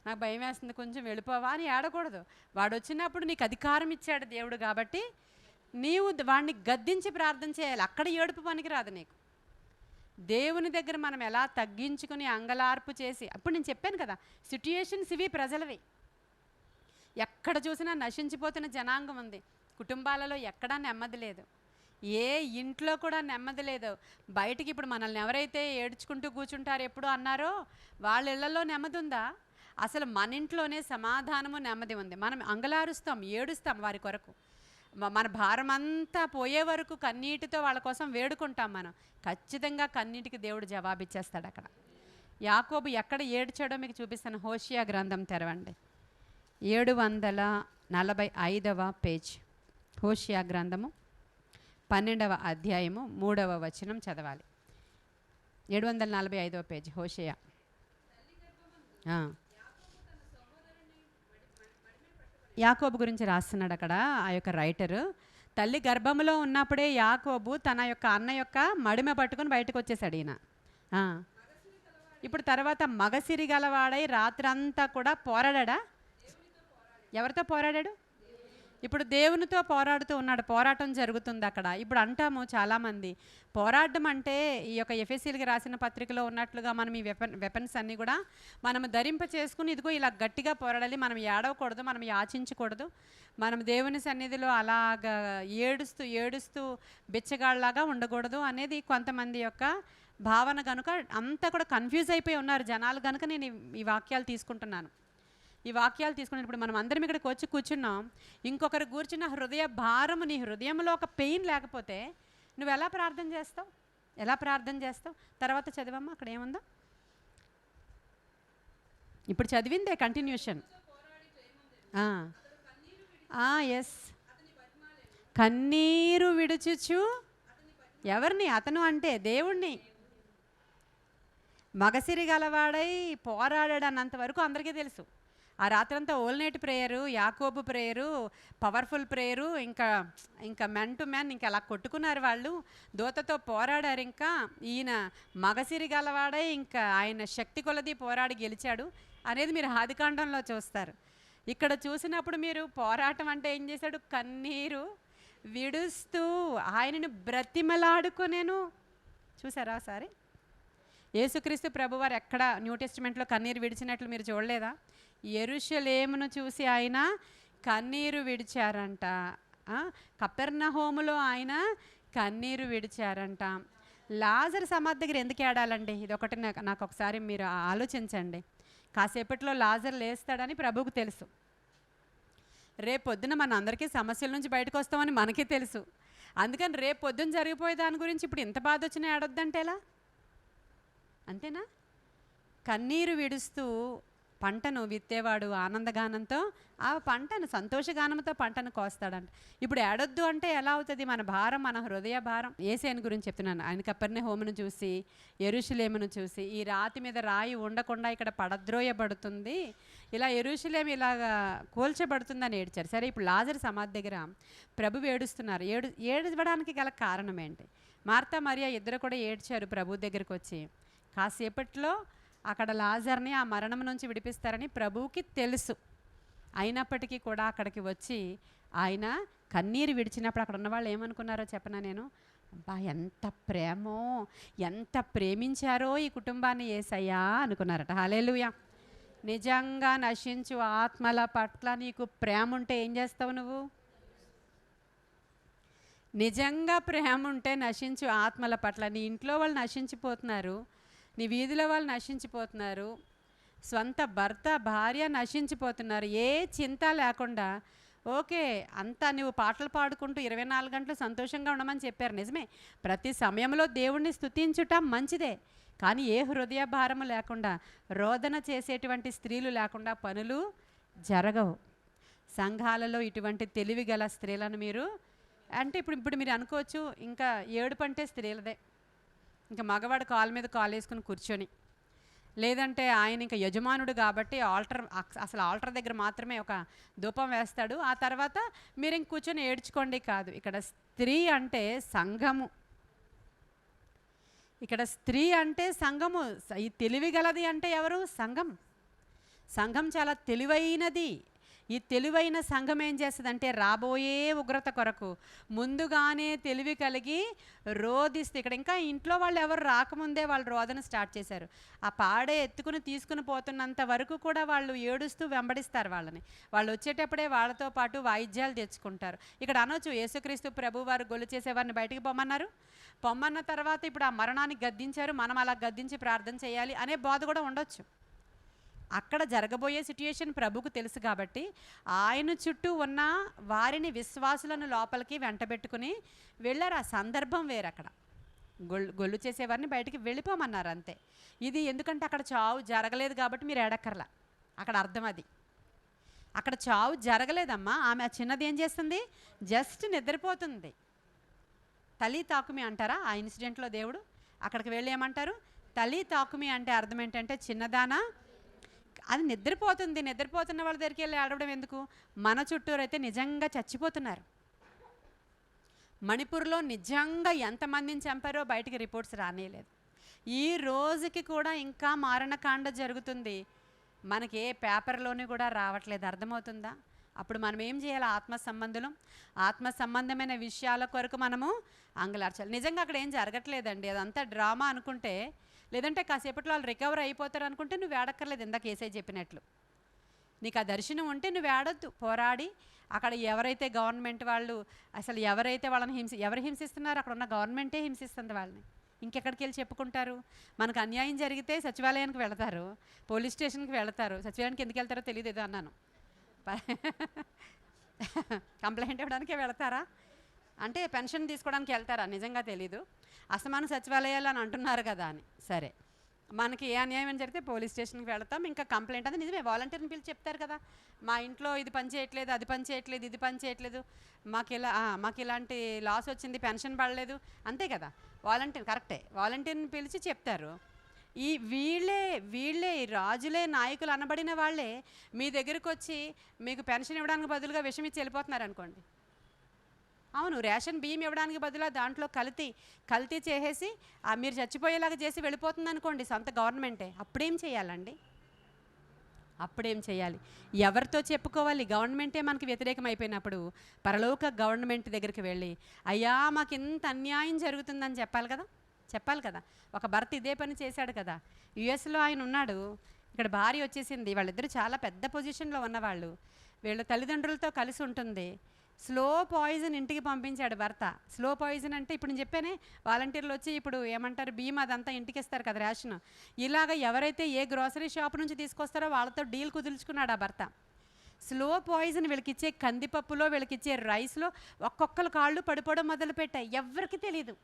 Speaker 1: నాకు భయం వేస్తుంది కొంచెం వెళ్ళిపోవా అని ఏడకూడదు. వాడు వచ్చినప్పుడు నీకు అధికారం ఇచ్చాడు దేవుడు కాబట్టి నీవు వాడిని గద్దించి ప్రార్థన చేయాలి. అక్కడ ఏడుపు పనికి రాదు నీకు. దేవుని దగ్గర మనం ఎలా తగ్గించుకుని అంగలార్పు చేసి, అప్పుడు నేను చెప్పాను కదా సిట్యుయేషన్స్ ఇవి ప్రజలవి. ఎక్కడ చూసినా నశించిపోతున్న జనాంగం ఉంది. కుటుంబాలలో ఎక్కడా నెమ్మది లేదు, ఏ ఇంట్లో కూడా నెమ్మది లేదు. బయటికి ఇప్పుడు మనల్ని ఎవరైతే ఏడ్చుకుంటూ కూర్చుంటారు ఎప్పుడు అన్నారో వాళ్ళ ఇళ్లలో నెమ్మది ఉందా? అసలు మన ఇంట్లోనే సమాధానము నెమ్మది ఉంది. మనం అంగలారుస్తాం, ఏడుస్తాం వారి కొరకు. మన భారం అంతా పోయే వరకు కన్నీటితో వాళ్ళ కోసం వేడుకుంటాం. మనం ఖచ్చితంగా కన్నీటికి దేవుడు జవాబిచ్చేస్తాడు. అక్కడ యాకోబు ఎక్కడ ఏడ్చాడో మీకు చూపిస్తాను. హోషియా గ్రంథం తెరవండి, 745వ పేజ్. హోషియా గ్రంథము 12వ అధ్యాయము 3వ వచనం చదవాలి. 745వ పేజ్ హోషియా. ఆ. యాకోబు గురించి రాస్తున్నాడు అక్కడ ఆ యొక్క రైటరు. తల్లి గర్భంలో ఉన్నప్పుడే యాకోబు తన యొక్క అన్న యొక్క మడిమ పట్టుకొని బయటకు వచ్చేసాడు ఈయన. ఆ. ఇప్పుడు తర్వాత మగసిరి గలవాడై రాత్రంతా కూడా పోరాడా. ఎవరితో పోరాడాడు? ఇప్పుడు దేవునితో పోరాడుతూ ఉన్నాడు. పోరాటం జరుగుతుంది అక్కడ. ఇప్పుడు అంటాము చాలామంది, పోరాడడం అంటే ఈ యొక్క ఎఫెసీలకి రాసిన పత్రికలో ఉన్నట్లుగా మనం ఈ వెపన్స్ అన్నీ కూడా మనం ధరింప చేసుకుని ఇదిగో ఇలా గట్టిగా పోరాడాలి, మనం ఏడవకూడదు, మనం యాచించకూడదు, మనం దేవుని సన్నిధిలో అలాగా ఏడుస్తూ ఏడుస్తూ బిచ్చగాళ్ళలాగా ఉండకూడదు అనేది కొంతమంది యొక్క భావన కనుక అంతా కూడా కన్ఫ్యూజ్ అయిపోయి ఉన్నారు జనాలు కనుక నేను ఈ వాక్యాలు తీసుకుంటున్నాను. ఈ వాక్యాలు తీసుకున్నప్పుడు మనం అందరం ఇక్కడికి వచ్చి కూర్చున్నాం. ఇంకొకరు కూర్చున్న హృదయ భారము, నీ హృదయంలో ఒక పెయిన్ లేకపోతే నువ్వు ఎలా ప్రార్థన చేస్తావు? ఎలా ప్రార్థన చేస్తావు? తర్వాత చదివమ్మా, అక్కడ ఏముందో ఇప్పుడు చదివిందే కంటిన్యూషన్. ఎస్, కన్నీరు విడుచుచు ఎవరిని? అతను అంటే దేవుణ్ణి. మగసిరి గలవాడై పోరాడాడు అన్నంత వరకు అందరికీ తెలుసు. ఆ రాత్రంతా ఓల్ నైట్ ప్రేయరు, యాకోబు ప్రేయరు, పవర్ఫుల్ ప్రేయరు, ఇంకా మెన్ టు మెన్ ఇంకా అలా కొట్టుకున్నారు వాళ్ళు, దూతతో పోరాడారు. ఇంకా ఈయన మగసిరి గలవాడై ఇంకా ఆయన శక్తి కొలది పోరాడి గెలిచాడు అనేది మీరు ఆదికాండంలో చూస్తారు. ఇక్కడ చూసినప్పుడు మీరు పోరాటం అంటే ఏం చేశాడు? కన్నీరు విడుస్తూ ఆయనను బ్రతిమలాడుకునేను. చూసారా ఒకసారి? యేసుక్రీస్తు ప్రభువారు ఎక్కడ న్యూ టెస్టిమెంట్లో కన్నీరు విడిచినట్లు మీరు చూడలేదా? యెరూషలేమును చూసి ఆయన కన్నీరు విడిచారంట. కపెర్నహూములో ఆయన కన్నీరు విడిచారంట. లాజరు సమాధి దగ్గర ఎందుకు ఏడాలండి? ఇదొకటి నాకు ఒకసారి మీరు ఆలోచించండి. కాసేపట్లో లాజరు లేస్తాడని ప్రభువుకు తెలుసు. రేపొద్దున మన అందరికీ సమస్యల నుంచి బయటకు వస్తామని మనకి తెలుసు. అందుకని రేపు పొద్దున జరిగిపోయే దాని గురించి ఇప్పుడు ఇంత బాధ వచ్చినా ఏడొద్దంటే ఎలా? అంతేనా? కన్నీరు విడుస్తూ పంటను విత్తేవాడు ఆనందగానంతో ఆ పంటను సంతోషగానంతో పంటను కోస్తాడంట. ఇప్పుడు ఏడొద్దు అంటే ఎలా అవుతుంది? మన భారం, మన హృదయ భారం. యేసేను గురించి చెప్తున్నాను. ఆయన కపెర్నహూమును చూసి, యెరూషలేమును చూసి, ఈ రాతి మీద రాయి ఉండకుండా ఇక్కడ పడద్రోయబడుతుంది, ఇలా యెరూషలేము ఇలాగా కూల్చబడుతుందని ఏడ్చారు. సరే, ఇప్పుడు లాజరు సమాధి దగ్గర ప్రభు ఏడుస్తున్నారు. ఏడవడానికి గల కారణం ఏంటి? మార్తా మరియా ఇద్దరు కూడా ఏడ్చారు ప్రభు దగ్గరికి వచ్చి. కాసేపట్లో అక్కడ లాజర్ని ఆ మరణం నుంచి విడిపిస్తారని ప్రభువుకి తెలుసు. అయినప్పటికీ కూడా అక్కడికి వచ్చి ఆయన కన్నీరు విడిచినప్పుడు అక్కడ ఉన్న వాళ్ళు ఏమనుకున్నారో చెప్పనా నేను? అబ్బా, ఎంత ప్రేమో, ఎంత ప్రేమించారో ఈ కుటుంబాన్ని యేసయ్యా అనుకున్నారట. హల్లెలూయా. నిజంగా నశించు ఆత్మల పట్ల నీకు ప్రేమ ఉంటే ఏం చేస్తావు నువ్వు? నిజంగా ప్రేమ ఉంటే నశించు ఆత్మల పట్ల. నీ ఇంట్లో వాళ్ళు నశించిపోతున్నారు, నీ వీధిలో వాళ్ళు నశించిపోతున్నారు, స్వంత భర్త భార్య నశించిపోతున్నారు, ఏ చింత లేకుండా ఓకే అంతా నువ్వు పాటలు పాడుకుంటూ 24 గంటలు సంతోషంగా ఉండమని చెప్పారు. నిజమే, ప్రతి సమయంలో దేవుణ్ణి స్తుతించుట మంచిదే. కానీ ఏ హృదయ భారము లేకుండా, రోదన చేసేటువంటి స్త్రీలు లేకుండా పనులు జరగవు. సంఘాలలో ఇటువంటి తెలివి గల స్త్రీలను మీరు అంటే ఇప్పుడు మీరు అనుకోవచ్చు, ఇంకా ఏడుపంటే స్త్రీలదే, ఇంకా మగవాడు కాలు మీద కాలు వేసుకుని కూర్చొని, లేదంటే ఆయన ఇంకా యజమానుడు కాబట్టి అసలు ఆల్టర్ దగ్గర మాత్రమే ఒక ధూపం వేస్తాడు, ఆ తర్వాత మీరు ఇంక కూర్చొని ఏడ్చుకోండి. కాదు, ఇక్కడ స్త్రీ అంటే సంఘము. ఇక్కడ స్త్రీ అంటే సంఘము. ఈ తెలివి గలది అంటే ఎవరు? సంఘం. సంఘం చాలా తెలివైనది. ఈ తెలివైన సంఘం ఏం చేస్తుందంటే రాబోయే ఉగ్రత కొరకు ముందుగానే తెలివి కలిగి రోధిస్తే, ఇక్కడ ఇంకా ఇంట్లో వాళ్ళు ఎవరు రాకముందే వాళ్ళు రోదన స్టార్ట్ చేశారు. ఆ పాడే ఎత్తుకుని తీసుకుని పోతున్నంత వరకు కూడా వాళ్ళు ఏడుస్తూ వెంబడిస్తారు వాళ్ళని. వాళ్ళు వచ్చేటప్పుడే వాళ్ళతో పాటు వాయిద్యాలు తెచ్చుకుంటారు. ఇక్కడ అనొచ్చు, యేసుక్రీస్తు ప్రభు వారు గొల్లు చేసేవారిని బయటికి పొమ్మన్నారు, పొమ్మన్న తర్వాత ఇప్పుడు ఆ మరణాన్ని గద్దించారు, మనం అలా గద్దించి ప్రార్థన చేయాలి అనే బోధ కూడా ఉండొచ్చు. అక్కడ జరగబోయే సిట్యుయేషన్ ప్రభుకు తెలుసు కాబట్టి ఆయన చుట్టూ ఉన్న వారిని, విశ్వాసులను లోపలికి వెంటబెట్టుకుని వెళ్ళారు. ఆ సందర్భం వేరు. అక్కడ గొల్లు చేసేవారిని బయటికి వెళ్ళిపోమన్నారు అంతే. ఇది ఎందుకంటే అక్కడ చావు జరగలేదు కాబట్టి మీరు ఏడక్కర్లా, అక్కడ అర్థం అది. అక్కడ చావు జరగలేదమ్మా. ఆమె ఆ చిన్నది ఏం చేస్తుంది? జస్ట్ నిద్రపోతుంది. తల్లి తాకుమి అంటారా ఆ ఇన్సిడెంట్లో? దేవుడు అక్కడికి వెళ్ళి ఏమంటారు? తల్లి తాకుమి అంటే అర్థం ఏంటంటే చిన్నదానా. అది నిద్రపోతున్న వాళ్ళ దగ్గరికి వెళ్ళి ఆడవడం ఎందుకు? మన చుట్టూరు అయితే నిజంగా చచ్చిపోతున్నారు. మణిపూర్లో నిజంగా ఎంతమందిని చంపారో బయటికి రిపోర్ట్స్ రానేలేదు. ఈ రోజుకి కూడా ఇంకా మారణకాండ జరుగుతుంది, మనకి ఏ పేపర్లోని కూడా రావట్లేదు. అర్థమవుతుందా? అప్పుడు మనం ఏం చేయాలి? ఆత్మ సంబంధమైన విషయాల కొరకు మనము అంగలార్చాలి. నిజంగా అక్కడ ఏం జరగట్లేదండి, అదంతా డ్రామా అనుకుంటే, లేదంటే కాసేపట్లో వాళ్ళు రికవర్ అయిపోతారు అనుకుంటే నువ్వు ఏడక్కర్లేదు. ఇందాక ఏసై చెప్పినట్లు నీకు ఆ దర్శనం ఉంటే నువ్వు ఏడొద్దు. పోరాడి అక్కడ ఎవరైతే గవర్నమెంట్ వాళ్ళు అసలు ఎవరైతే వాళ్ళని ఎవరు హింసిస్తున్నారో అక్కడ ఉన్న గవర్నమెంటే హింసిస్తుంది వాళ్ళని. ఇంకెక్కడికి వెళ్ళి చెప్పుకుంటారు? మనకు అన్యాయం జరిగితే సచివాలయానికి వెళతారు, పోలీస్ స్టేషన్కి వెళతారు. సచివాలయానికి ఎందుకు వెళ్తారో తెలియదు, ఏదో అన్నాను. కంప్లైంట్ ఇవ్వడానికే వెళతారా అంటే పెన్షన్ తీసుకోవడానికి వెళ్తారా? నిజంగా తెలీదు. అసమాన సచివాలయాలు అని అంటున్నారు కదా అని. సరే, మనకి ఏ అన్యాయం అని జరిగితే పోలీస్ స్టేషన్కి వెళతాం. ఇంకా కంప్లైంట్ అది నిజమే, వాలంటీర్ని పిలిచి చెప్తారు కదా, మా ఇంట్లో ఇది పని చేయట్లేదు, అది పని చేయట్లేదు, ఇది పని చేయట్లేదు, మాకు ఇలాంటి లాస్ వచ్చింది, పెన్షన్ పడలేదు, అంతే కదా. వాలంటీర్ కరెక్టే, వాలంటీర్ని పిలిచి చెప్తారు. ఈ వీళ్ళే రాజులే, నాయకులు అనబడిన వాళ్ళే మీ దగ్గరికి వచ్చి మీకు పెన్షన్ ఇవ్వడానికి బదులుగా విషం ఇచ్చి వెళ్ళిపోతున్నారు అనుకోండి. అవును, రేషన్ బియ్యం ఇవ్వడానికి బదులుగా దాంట్లో కల్తీ చేసేసి మీరు చచ్చిపోయేలాగా చేసి వెళ్ళిపోతుంది అనుకోండి సొంత గవర్నమెంటే. అప్పుడేం చేయాలండి? అప్పుడేం చేయాలి? ఎవరితో చెప్పుకోవాలి? గవర్నమెంటే మనకి వ్యతిరేకం అయిపోయినప్పుడు పరలోక గవర్నమెంట్ దగ్గరికి వెళ్ళి, అయ్యా మాకు ఇంత అన్యాయం జరుగుతుందని చెప్పాలి కదా. ఒక భర్త ఇదే పని చేశాడు కదా. యుఎస్లో ఆయన ఉన్నాడు, ఇక్కడ భార్య వచ్చేసింది, వాళ్ళిద్దరూ చాలా పెద్ద పొజిషన్లో ఉన్నవాళ్ళు, వీళ్ళ తల్లిదండ్రులతో కలిసి ఉంటుంది. స్లో పాయిజన్ ఇంటికి పంపించాడు భర్త. స్లో పాయిజన్ అంటే ఇప్పుడు నేను చెప్పానే, వాలంటీర్లు వచ్చి ఇప్పుడు ఏమంటారు, బియ్యం అదంతా ఇంటికి ఇస్తారు కదా, రేషన్. ఇలాగ ఎవరైతే ఏ గ్రోసరీ షాప్ నుంచి తీసుకొస్తారో వాళ్ళతో డీల్ కుదుర్చుకున్నాడు ఆ భర్త. స్లో పాయిజన్ వీళ్ళకిచ్చే కందిపప్పులో, వీళ్ళకిచ్చే రైస్లో ఒక్కొక్కరు కాళ్ళు పడిపోవడం మొదలుపెట్టాయి. ఎవరికి తెలియదు.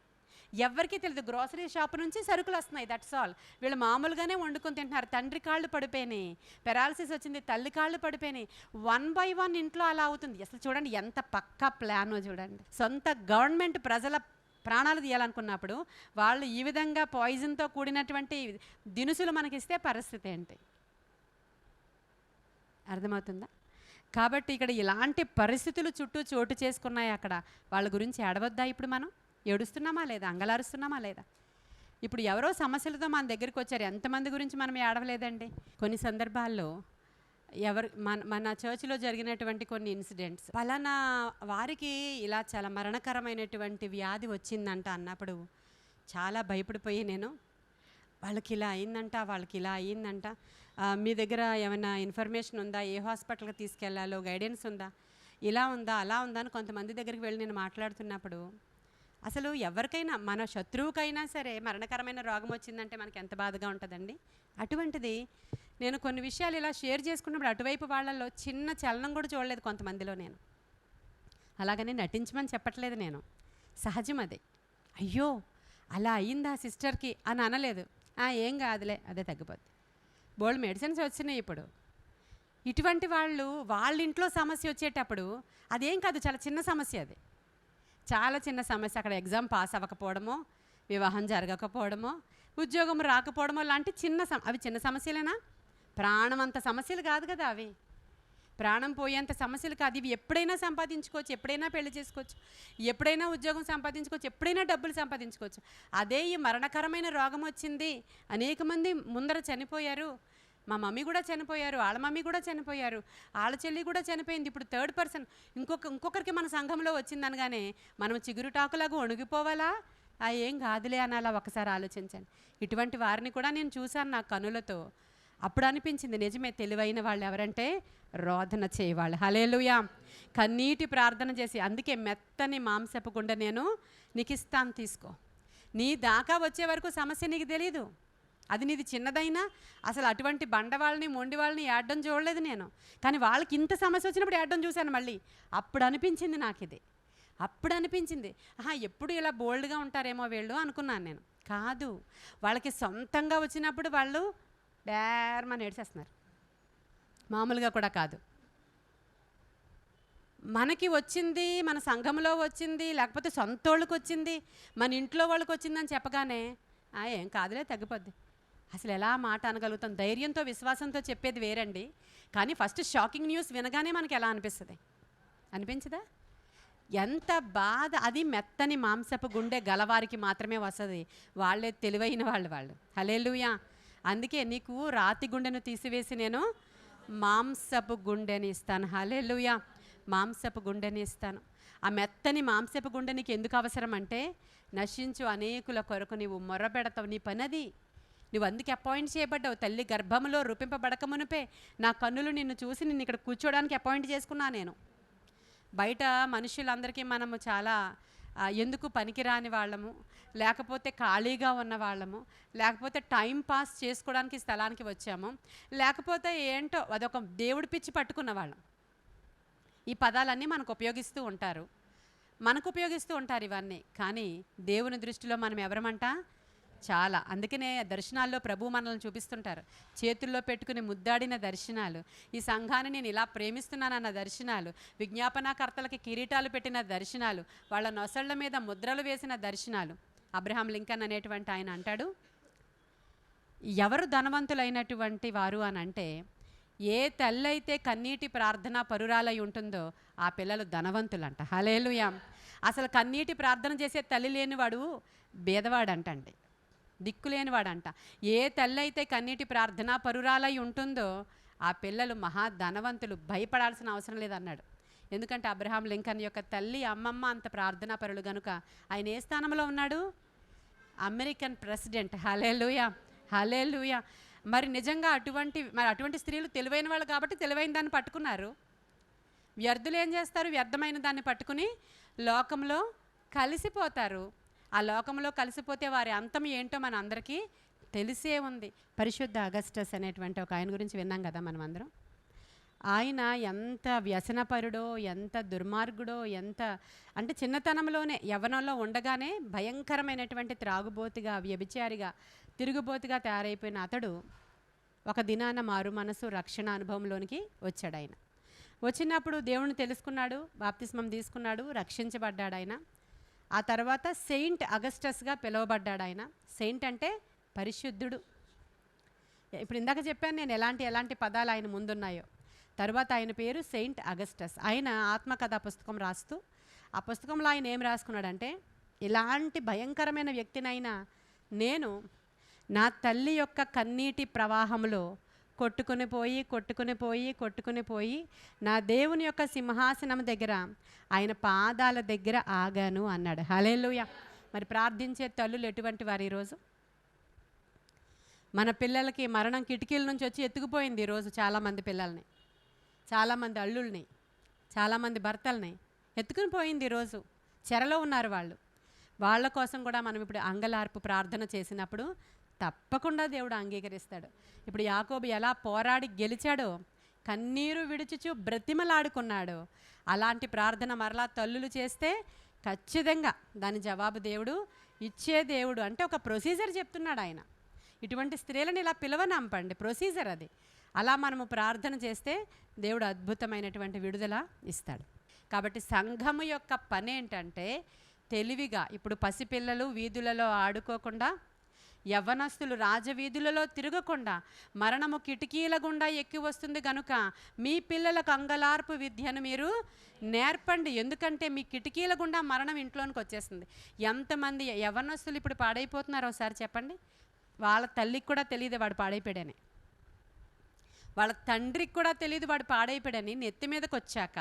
Speaker 1: గ్రోసరీ షాప్ నుంచి సరుకులు వస్తున్నాయి, దట్స్ ఆల్. వీళ్ళు మామూలుగానే వండుకొని తింటున్నారు. తండ్రి కాళ్ళు పడిపోయినాయి, పెరాలసిస్ వచ్చింది, తల్లి కాళ్ళు పడిపోయినాయి. 1 by 1 ఇంట్లో అలా అవుతుంది. అసలు చూడండి ఎంత పక్కా ప్లానో చూడండి. సొంత గవర్నమెంట్ ప్రజల ప్రాణాలు తీయాలనుకున్నప్పుడు వాళ్ళు ఈ విధంగా పాయిజన్తో కూడినటువంటి దినుసులు మనకిస్తే పరిస్థితి ఏంటి? అర్థమవుతుందా? కాబట్టి ఇక్కడ ఇలాంటి పరిస్థితులు చుట్టూ చోటు చేసుకున్నాయి. అక్కడ వాళ్ళ గురించి ఏడవద్దా? ఇప్పుడు మనం ఏడుస్తున్నామా లేదా? అంగలారుస్తున్నామా లేదా? ఇప్పుడు ఎవరో సమస్యలతో మన దగ్గరికి వచ్చారు, ఎంతమంది గురించి మనం ఏడవలేదండి? కొన్ని సందర్భాల్లో మన చర్చిలో జరిగినటువంటి కొన్ని ఇన్సిడెంట్స్, ఫలానా వారికి ఇలా చాలా మరణకరమైనటువంటి వ్యాధి వచ్చిందంట అన్నప్పుడు చాలా భయపడిపోయి నేను, వాళ్ళకి ఇలా అయిందంట, మీ దగ్గర ఏమైనా ఇన్ఫర్మేషన్ ఉందా, ఏ హాస్పిటల్కి తీసుకెళ్లాలో గైడెన్స్ ఉందా, ఇలా ఉందా అలా ఉందా అని కొంతమంది దగ్గరికి వెళ్ళి నేను మాట్లాడుతున్నప్పుడు, అసలు ఎవరికైనా మన శత్రువుకైనా సరే మరణకరమైన రోగం వచ్చిందంటే మనకి ఎంత బాధగా ఉంటుందండి. అటువంటిది నేను కొన్ని విషయాలు ఇలా షేర్ చేసుకున్నప్పుడు అటువైపు వాళ్ళల్లో చిన్న చలనం కూడా చూడలేదు కొంతమందిలో. నేను అలాగని నటించమని చెప్పట్లేదు, నేను సహజం అది. అయ్యో అలా అయిందా సిస్టర్కి అని అనలేదు. ఏం కాదులే, అదే తగ్గిపోద్ది, బోల్డ్ మెడిసిన్స్ వచ్చినాయి ఇప్పుడు. ఇటువంటి వాళ్ళ ఇంట్లో సమస్య వచ్చేటప్పుడు అదేం కాదు, చాలా చిన్న సమస్య, అది చాలా చిన్న సమస్య. అక్కడ ఎగ్జామ్ పాస్ అవ్వకపోవడమో, వివాహం జరగకపోవడమో, ఉద్యోగం రాకపోవడమో లాంటి అవి చిన్న సమస్యలేనా? ప్రాణం అంత సమస్యలు కాదు కదా అవి. ప్రాణం పోయేంత సమస్యలు కాదు ఇవి. ఎప్పుడైనా సంపాదించుకోవచ్చు, ఎప్పుడైనా పెళ్లి చేసుకోవచ్చు, ఎప్పుడైనా ఉద్యోగం సంపాదించుకోవచ్చు, ఎప్పుడైనా డబ్బులు సంపాదించుకోవచ్చు. అదే ఈ మరణకరమైన రోగం వచ్చింది, అనేక మంది ముందర చనిపోయారు. మా మమ్మీ కూడా చనిపోయారు, వాళ్ళ మమ్మీ కూడా చనిపోయారు, వాళ్ళ చెల్లి కూడా చనిపోయింది. ఇప్పుడు థర్డ్ పర్సన్ ఇంకొకరికి మన సంఘంలో వచ్చిందనగానే మనం చిగురుటాకులాగా వణిగిపోవాలా? ఏం కాదులే అనాలా? ఒకసారి ఆలోచించండి. ఇటువంటి వారిని కూడా నేను చూశాను నా కనులతో. అప్పుడు అనిపించింది నిజమే, తెలివైన వాళ్ళు ఎవరంటే రోదన చేయవాళ్ళు. హల్లెలూయా. కన్నీటి ప్రార్థన చేసి, అందుకే మెత్తని మాంసపు గుండె నేను నీకు ఇస్తాను, తీసుకో. నీ దాకా వచ్చే వరకు సమస్య నీకు తెలీదు. అది నీది చిన్నదైనా అసలు అటువంటి బండవాళ్ళని మొండి వాళ్ళని ఏడడం చూడలేదు నేను. కానీ వాళ్ళకి ఇంత సమస్య వచ్చినప్పుడు ఏడడం చూశాను మళ్ళీ. అప్పుడు అనిపించింది నాకు ఇది. అప్పుడు అనిపించింది, ఎప్పుడు ఇలా బోల్డ్గా ఉంటారేమో వీళ్ళు అనుకున్నాను నేను. కాదు, వాళ్ళకి సొంతంగా వచ్చినప్పుడు వాళ్ళు బేర్మని ఏడ్చేస్తున్నారు. మామూలుగా కూడా కాదు. మనకి వచ్చింది, మన సంఘంలో వచ్చింది, లేకపోతే సొంత వాళ్ళకి వచ్చింది, మన ఇంట్లో వాళ్ళకి వచ్చిందని చెప్పగానే ఏం కాదులే తగ్గిపోద్ది, అసలు ఎలా మాట అనగలుగుతాం? ధైర్యంతో విశ్వాసంతో చెప్పేది వేరండి. కానీ ఫస్ట్ షాకింగ్ న్యూస్ వినగానే మనకి ఎలా అనిపిస్తుంది? అనిపించదా? ఎంత బాధ! అది మెత్తని మాంసపు గుండె గలవారికి మాత్రమే వస్తుంది. వాళ్ళే తెలివైన వాళ్ళు. హల్లెలూయా. అందుకే నీకు రాతి గుండెను తీసివేసి నేను మాంసపు గుండెని ఇస్తాను. హల్లెలూయా. మాంసపు గుండెని ఇస్తాను. ఆ మెత్తని మాంసపు గుండె నీకు ఎందుకు అవసరం అంటే, నశించు అనేకుల కొరకు నీవు మొర్రపెడతావు. నీ పనది. నువ్వు అందుకే అపాయింట్ చేయబడ్డావు. తల్లి గర్భంలో రూపింపబడక మునిపే నా కన్నులు నిన్ను చూసి నిన్ను ఇక్కడ కూర్చోడానికి అపాయింట్ చేసుకున్నా నేను. బయట మనుషులందరికీ మనము చాలా ఎందుకు పనికిరాని వాళ్ళము, లేకపోతే ఖాళీగా ఉన్న వాళ్ళము, లేకపోతే టైం పాస్ చేసుకోవడానికి స్థలానికి వచ్చాము, లేకపోతే ఏంటో అదొక దేవుడి పిచ్చి పట్టుకున్న వాళ్ళం. ఈ పదాలన్నీ మనకు ఉపయోగిస్తూ ఉంటారు ఇవన్నీ. కానీ దేవుని దృష్టిలో మనం ఎవరమంట? చాలా. అందుకనే దర్శనాల్లో ప్రభు మనల్ని చూపిస్తుంటారు. చేతుల్లో పెట్టుకుని ముద్దాడిన దర్శనాలు, ఈ సంఘాన్ని నేను ఇలా ప్రేమిస్తున్నానన్న దర్శనాలు, విజ్ఞాపనాకర్తలకి కిరీటాలు పెట్టిన దర్శనాలు, వాళ్ళ నొసళ్ళ మీద ముద్రలు వేసిన దర్శనాలు. అబ్రహాం లింకన్ అనేటువంటి ఆయన అంటాడు, ఎవరు ధనవంతులైనటువంటి వారు అని అంటే, ఏ తల్లైతే కన్నీటి ప్రార్థన పరురాలై ఉంటుందో ఆ పిల్లలు ధనవంతులంట. హల్లెలూయా. అసలు కన్నీటి ప్రార్థన చేసే తల్లి లేనివాడు బేదవాడంటండి, దిక్కులేనివాడంట. ఏ తల్లి అయితే కన్నీటి ప్రార్థన పరురాలై ఉంటుందో ఆ పిల్లలు మహా ధనవంతులు, భయపడాల్సిన అవసరం లేదన్నాడు. ఎందుకంటే అబ్రహాం లింకన్ యొక్క తల్లి అమ్మమ్మ అంత ప్రార్థనా పరులు కనుక ఆయన ఏ స్థానంలో ఉన్నాడు? American president. హల్లెలూయా. హల్లెలూయా. మరి నిజంగా అటువంటి స్త్రీలు తెలివైన వాళ్ళు కాబట్టి తెలివైన దాన్ని పట్టుకున్నారు. వ్యర్థులు ఏం చేస్తారు? వ్యర్థమైన దాన్ని పట్టుకుని లోకంలో కలిసిపోతారు. ఆ లోకంలో కలిసిపోతే వారి అంతం ఏంటో మన అందరికీ తెలిసే ఉంది. పరిశుద్ధ అగస్టస్ అనేటువంటి ఒక ఆయన గురించి విన్నాం కదా మనం అందరం. ఆయన ఎంత వ్యసనపరుడో, ఎంత దుర్మార్గుడో, ఎంత అంటే చిన్నతనంలోనే యవ్వనంలో ఉండగానే భయంకరమైనటువంటి త్రాగుబోతుగా, వ్యభిచారిగా, తిరుగుబోతుగా తయారైపోయిన అతడు ఒక దినాన మారు మనసు రక్షణ అనుభవంలోనికి వచ్చాడు. ఆయన వచ్చినప్పుడు దేవుని తెలుసుకున్నాడు, బాప్తిస్మం తీసుకున్నాడు, రక్షించబడ్డాడు ఆయన. ఆ తర్వాత సెయింట్ అగస్టస్గా పిలువబడ్డాడు ఆయన. సెయింట్ అంటే పరిశుద్ధుడు. ఇప్పుడు ఇందాక చెప్పాను నేను ఎలాంటి పదాలు ఆయన ముందున్నాయో. తర్వాత ఆయన పేరు సెయింట్ అగస్టస్. ఆయన ఆత్మకథా పుస్తకం రాస్తూ ఆ పుస్తకంలో ఆయన ఏం రాసుకున్నాడంటే, ఇలాంటి భయంకరమైన వ్యక్తినైనా నేను నా తల్లి యొక్క కన్నీటి ప్రవాహంలో కొట్టుకుని పోయి నా దేవుని యొక్క సింహాసనం దగ్గర ఆయన పాదాల దగ్గర ఆగాను అన్నాడు. హల్లెలూయా. మరి ప్రార్థించే తల్లులు ఎటువంటి వారు ఈరోజు? మన పిల్లలకి మరణం కిటికీల నుంచి వచ్చి ఎత్తుకుపోయింది ఈరోజు. చాలామంది పిల్లల్ని, చాలామంది అల్లుల్ని, చాలామంది భర్తల్ని ఎత్తుకుని పోయింది ఈరోజు. చెరలో ఉన్నారు వాళ్ళు. వాళ్ళ కోసం కూడా మనం ఇప్పుడు అంగలార్పు ప్రార్థన చేసినప్పుడు తప్పకుండా దేవుడు అంగీకరిస్తాడు. ఇప్పుడు యాకోబు ఎలా పోరాడి గెలిచాడో, కన్నీరు విడుచుచు బ్రతిమలాడుకున్నాడు, అలాంటి ప్రార్థన మరలా తల్లులు చేస్తే ఖచ్చితంగా దాని జవాబు దేవుడు ఇచ్చే దేవుడు. అంటే ఒక ప్రొసీజర్ చెప్తున్నాడు ఆయన. ఇటువంటి స్త్రీలను ఇలా పిలవనంపండి, ప్రొసీజర్ అది. అలా మనము ప్రార్థన చేస్తే దేవుడు అద్భుతమైనటువంటి విడుదల ఇస్తాడు. కాబట్టి సంఘము యొక్క పని ఏంటంటే తెలివిగా, ఇప్పుడు పసిపిల్లలు వీధులలో ఆడుకోకుండా, యవ్వనస్తులు రాజవీధులలో తిరగకుండా, మరణము కిటికీల గుండా ఎక్కి వస్తుంది కనుక మీ పిల్లలకు అంగలార్పు విద్యను మీరు నేర్పండి. ఎందుకంటే మీ కిటికీల గుండా మరణం ఇంట్లోనికి వచ్చేస్తుంది. ఎంతమంది యవ్వనస్తులు ఇప్పుడు పాడైపోతున్నారో ఒకసారి చెప్పండి. వాళ్ళ తల్లికి కూడా తెలియదు వాడు పాడైపోయాడని, వాళ్ళ తండ్రికి కూడా తెలియదు వాడు పాడైపోయాడని. నెత్తి మీదకి వచ్చాక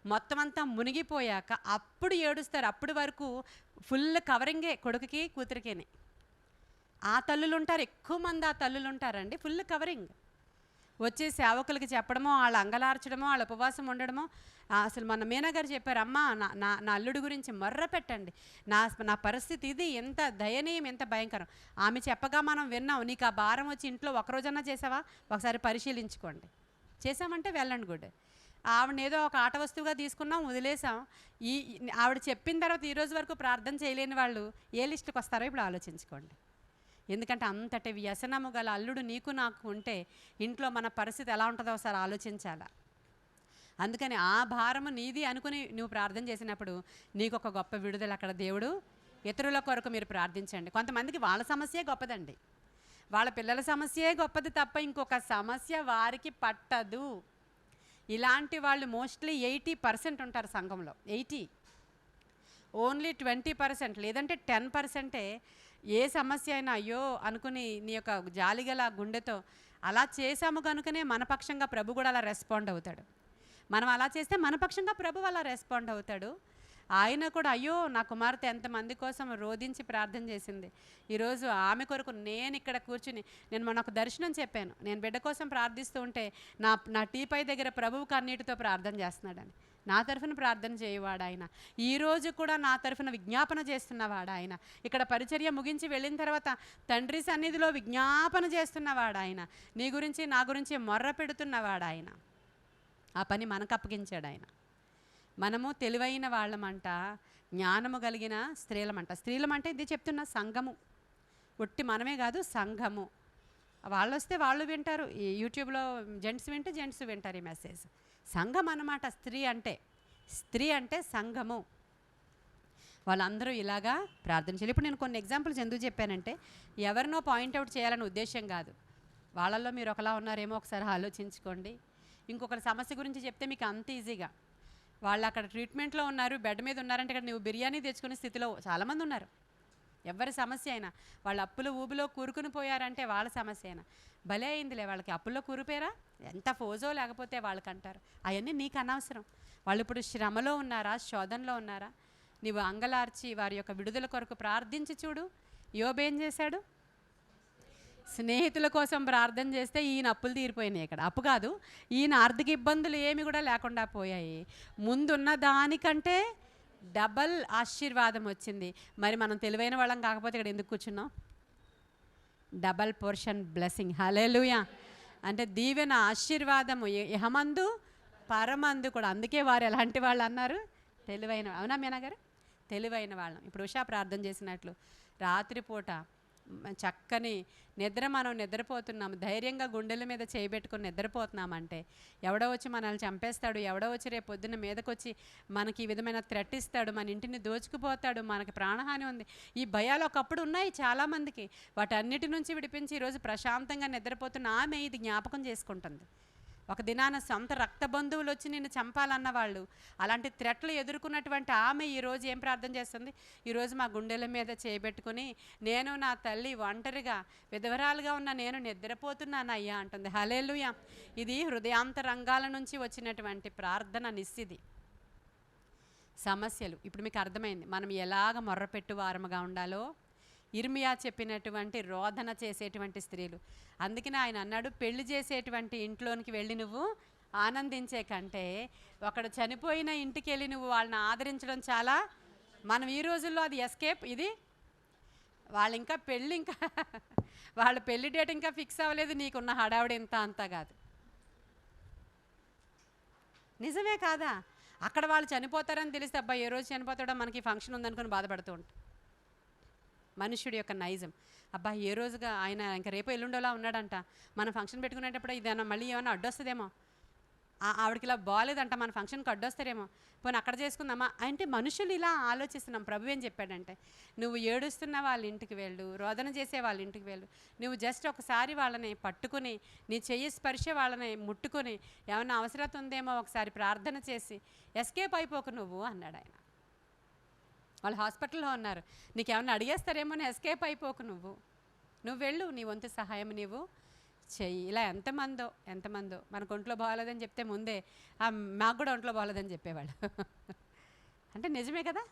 Speaker 1: మొత్తం అంతా మునిగిపోయాక అప్పుడు ఏడుస్తారు. అప్పుడు వరకు ఫుల్ కవరింగే కొడుకుకి కూతురికేనే. ఆ తల్లులు ఉంటారు, ఎక్కువ మంది ఆ తల్లులు ఉంటారండి, ఫుల్ కవరింగ్. వచ్చే సేవకులకి చెప్పడమో, వాళ్ళ అంగలార్చడమో, వాళ్ళ ఉపవాసం ఉండడమో. అసలు మన మీనాగారు చెప్పారు, అమ్మ నా అల్లుడి గురించి మొర్ర పెట్టండి, నా పరిస్థితి ఇది, ఎంత దయనీయం, ఎంత భయంకరం. ఆమె చెప్పగా మనం విన్నాం. నీకు ఆ భారం వచ్చి ఇంట్లో ఒకరోజన్నా చేసావా? ఒకసారి పరిశీలించుకోండి. చేసామంటే వెళ్ళండి గుడ్. ఆవిడని ఏదో ఒక ఆట వస్తువుగా తీసుకున్నాం, వదిలేసాం. ఆవిడ చెప్పిన తర్వాత ఈరోజు వరకు ప్రార్థన చేయలేని వాళ్ళు ఏ లిస్టుకి వస్తారో ఇప్పుడు ఆలోచించుకోండి. ఎందుకంటే అంతటి వ్యసనము గల అల్లుడు నీకు నాకు ఉంటే ఇంట్లో మన పరిస్థితి ఎలా ఉంటుందో ఒకసారి ఆలోచించాలా. అందుకని ఆ భారము నీది అనుకుని నువ్వు ప్రార్థన చేసినప్పుడు నీకు ఒక గొప్ప విడుదల అక్కడ దేవుడు. ఇతరుల కొరకు మీరు ప్రార్థించండి. కొంతమందికి వాళ్ళ సమస్యే గొప్పదండి. వాళ్ళ పిల్లల సమస్యే గొప్పది తప్ప ఇంకొక సమస్య వారికి పట్టదు. ఇలాంటి వాళ్ళు మోస్ట్లీ 80% ఉంటారు సంఘంలో. 80, ఓన్లీ 20% లేదంటే 10%. ఏ సమస్య అయినా అయ్యో అనుకుని నీ యొక్క జాలిగల గుండెతో అలా చేశాము కనుకనే మన పక్షంగా ప్రభు కూడా అలా రెస్పాండ్ అవుతాడు. మనం అలా చేస్తే మన పక్షంగా ప్రభు అలా రెస్పాండ్ అవుతాడు. ఆయన కూడా అయ్యో నా కుమార్తె ఎంతమంది కోసం రోధించి ప్రార్థన చేసింది, ఈరోజు ఆమె కొరకు నేను ఇక్కడ కూర్చుని నేను మొన్న ఒక దర్శనం చెప్పాను. నేను బిడ్డ కోసం ప్రార్థిస్తూ ఉంటే నా టీపై దగ్గర ప్రభువు కన్నీటితో ప్రార్థన చేస్తున్నాడని. నా తరఫున ప్రార్థన చేయవాడు ఆయన. ఈరోజు కూడా నా తరఫున విజ్ఞాపన చేస్తున్నవాడు ఆయన. ఇక్కడ పరిచర్య ముగించి వెళ్ళిన తర్వాత తండ్రి సన్నిధిలో విజ్ఞాపన చేస్తున్నవాడు ఆయన. నీ గురించి నా గురించి మొర్ర పెడుతున్నవాడు ఆయన. ఆ పని మనకు అప్పగించాడు ఆయన. మనము తెలివైన వాళ్ళమంట, జ్ఞానము కలిగిన స్త్రీలమంట. స్త్రీలమంటే ఇది చెప్తున్న సంఘము, ఒట్టి మనమే కాదు సంఘము. వాళ్ళు వస్తే వాళ్ళు వింటారు, ఈ యూట్యూబ్లో జెంట్స్ వింటే జెంట్స్ వింటారు ఈ మెసేజ్. సంఘం అన్నమాట స్త్రీ అంటే సంఘము. వాళ్ళందరూ ఇలాగా ప్రార్థన చేయాలి. ఇప్పుడు నేను కొన్ని ఎగ్జాంపుల్స్ ఎందుకు చెప్పానంటే ఎవరినో పాయింట్అవుట్ చేయాలనే ఉద్దేశం కాదు. వాళ్ళల్లో మీరు ఒకలా ఉన్నారేమో ఒకసారి ఆలోచించుకోండి. ఇంకొకరి సమస్య గురించి చెప్తే మీకు అంత ఈజీగా, వాళ్ళు అక్కడ ట్రీట్మెంట్లో ఉన్నారు, బెడ్ మీద ఉన్నారంటే ఇక్కడ నువ్వు బిర్యానీ తెచ్చుకునే స్థితిలో చాలామంది ఉన్నారు. ఎవరి సమస్య అయినా వాళ్ళు అప్పులు ఊబిలో కూరుకుని పోయారంటే వాళ్ళ సమస్య అయినా భలే అయిందిలే వాళ్ళకి అప్పుల్లో కూరిపోయారా, ఎంత ఫోజో లేకపోతే వాళ్ళకి అంటారు. అవన్నీ నీకు అనవసరం. వాళ్ళు ఇప్పుడు శ్రమలో ఉన్నారా, శోధనలో ఉన్నారా, నీవు అంగలార్చి వారి యొక్క విడుదల కొరకు ప్రార్థించి చూడు. యోబు ఏం చేశాడు? స్నేహితుల కోసం ప్రార్థన చేస్తే ఈయన అప్పులు తీరిపోయినాయి. ఇక్కడ అప్పు కాదు, ఈయన ఆర్థిక ఇబ్బందులు ఏమి కూడా లేకుండా పోయాయి. ముందున్న దానికంటే డబల్ ఆశీర్వాదం వచ్చింది. మరి మనం తెలివైన వాళ్ళం కాకపోతే ఇక్కడ ఎందుకు కూర్చున్నాం? Double portion blessing. హల్లెలూయా. అంటే దీవెన ఆశీర్వాదము ఇహమందు పరమందు కూడా. అందుకే వారు ఎలాంటి వాళ్ళు అన్నారు? తెలివైన. అవునా మీనా గారు? తెలివైన వాళ్ళం. ఇప్పుడు ఉషా ప్రార్థన చేసినట్లు రాత్రిపూట చక్కని నిద్ర మనం నిద్రపోతున్నాము, ధైర్యంగా గుండెల మీద చేయబెట్టుకుని నిద్రపోతున్నామంటే ఎవడో వచ్చి మనల్ని చంపేస్తాడు, ఎవడో వచ్చి రేపు పొద్దున్న మీదకొచ్చి మనకి ఈ విధమైన థ్రెట్ ఇస్తాడు, మన ఇంటిని దోచుకుపోతాడు, మనకి ప్రాణహాని ఉంది, ఈ భయాలు ఒకప్పుడు ఉన్నాయి చాలామందికి. వాటన్నిటి నుంచి విడిపించి ఈరోజు ప్రశాంతంగా నిద్రపోతున్న ఆమె ఇది జ్ఞాపకం చేసుకుంటుంది. ఒక దినాన సొంత రక్త బంధువులు వచ్చి నిన్ను చంపాలన్న వాళ్ళు, అలాంటి థ్రెట్లు ఎదుర్కొన్నటువంటి ఆమె ఈరోజు ఏం ప్రార్థన చేస్తుంది? ఈరోజు మా గుండెల మీద చేయబెట్టుకుని నేను నా తల్లి ఒంటరిగా విధవరాలుగా ఉన్న నేను నిద్రపోతున్నాను అయ్యా అంటుంది. హల్లెలూయా. ఇది హృదయాంతరంగాల నుంచి వచ్చినటువంటి ప్రార్థన నిస్సిది. సమస్యలు ఇప్పుడు మీకు అర్థమైంది మనం ఎలాగ మొర్రపెట్టు వారముగా ఉండాలో. ఇర్మియా చెప్పినటువంటి రోదన చేసేటువంటి స్త్రీలు. అందుకనే ఆయన అన్నాడు, పెళ్లి చేసేటువంటి ఇంట్లోనికి వెళ్ళి నువ్వు ఆనందించే కంటే ఒకడు చనిపోయిన ఇంటికి వెళ్ళి నువ్వు వాళ్ళని ఆదరించడం చాలా. మనం ఈ రోజుల్లో అది ఎస్కేప్. ఇది వాళ్ళు ఇంకా పెళ్ళి ఇంకా వాళ్ళ పెళ్లి డేట్ ఇంకా ఫిక్స్ అవ్వలేదు, నీకున్న హడావుడి ఇంత అంతా కాదు. నిజమే కాదా? అక్కడ వాళ్ళు చనిపోతారని తెలిస్తే అబ్బా ఏ రోజు చనిపోతాడో మనకి ఫంక్షన్ ఉందనుకుని బాధపడుతూ ఉంటాం. మనుష్యుడి యొక్క నైజం. అబ్బా ఏ రోజుగా ఆయన ఇంకా రేపు ఎల్లుండోలా ఉన్నాడంట, మనం ఫంక్షన్ పెట్టుకునేటప్పుడు ఇదేమన్నా మళ్ళీ ఏమన్నా అడ్డొస్తుందేమో, ఆవిడకి ఇలా బాగాలేదంట మన ఫంక్షన్కి అడ్డొస్తారేమో, పోనీ అక్కడ చేసుకుందామా అంటే మనుషులు ఇలా ఆలోచిస్తున్నాం. ప్రభు ఏం చెప్పాడంటే నువ్వు ఏడుస్తున్న వాళ్ళ ఇంటికి వెళ్ళు, రోదన చేసే వాళ్ళ ఇంటికి వెళ్ళు, నువ్వు జస్ట్ ఒకసారి వాళ్ళని పట్టుకుని నీ చెయ్యి స్పర్శ వాళ్ళని ముట్టుకొని ఏమన్నా అవసరత ఉందేమో ఒకసారి ప్రార్థన చేసి ఎస్కేప్ అయిపోకు నువ్వు అన్నాడు ఆయన. వాళ్ళు హాస్పిటల్లో ఉన్నారు, నీకేమన్నా అడిగేస్తారేమో అని ఎస్కేప్ అయిపోకు నువ్వు వెళ్ళు, నీ వంతు సహాయం నీవు చెయ్యి. ఇలా ఎంతమందో మనకు ఒంట్లో బాగాలేదని చెప్తే ముందే మాకు కూడా ఒంట్లో బాగాలేదని చెప్పేవాళ్ళు. అంటే నిజమే కదా.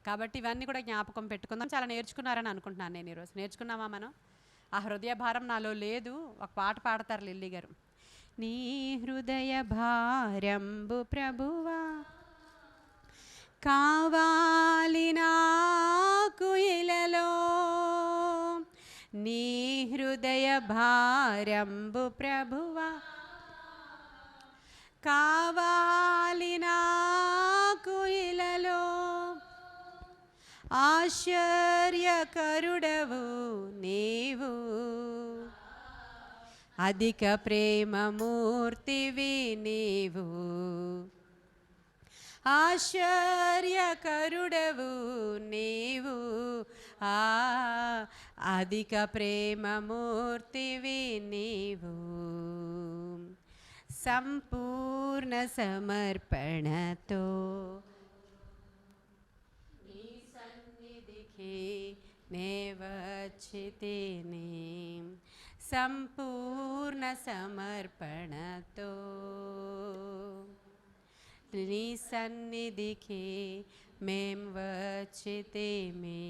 Speaker 1: కాబట్టి ఇవన్నీ కూడా జ్ఞాపకం పెట్టుకుందాం. చాలా నేర్చుకున్నారని అనుకుంటున్నాను నేను ఈరోజు. నేర్చుకున్నామా మనం? ఆ హృదయ భారం నాలో లేదు. ఒక పాట పాడతారు లిల్లీ గారు. నీ హృదయ భారంబు ప్రభువా కావాలి నాకు ఇలలో, నీ హృదయ భారంబు ప్రభువా కావాలి నాకు ఇలలో, ఆశ్చర్యకరుడవు నీవు, అధిక ప్రేమమూర్తివి నీవు, ఆశ్చర్యకరుడవు నీవు, అధిక ప్రేమమూర్తివి నీవు సంపూర్ణ సమర్పణతో నీ సన్నిధికి నే వచ్చితిని సంపూర్ణ సమర్పణతో నీ సన్నిధికి మేం వచ్చితిమి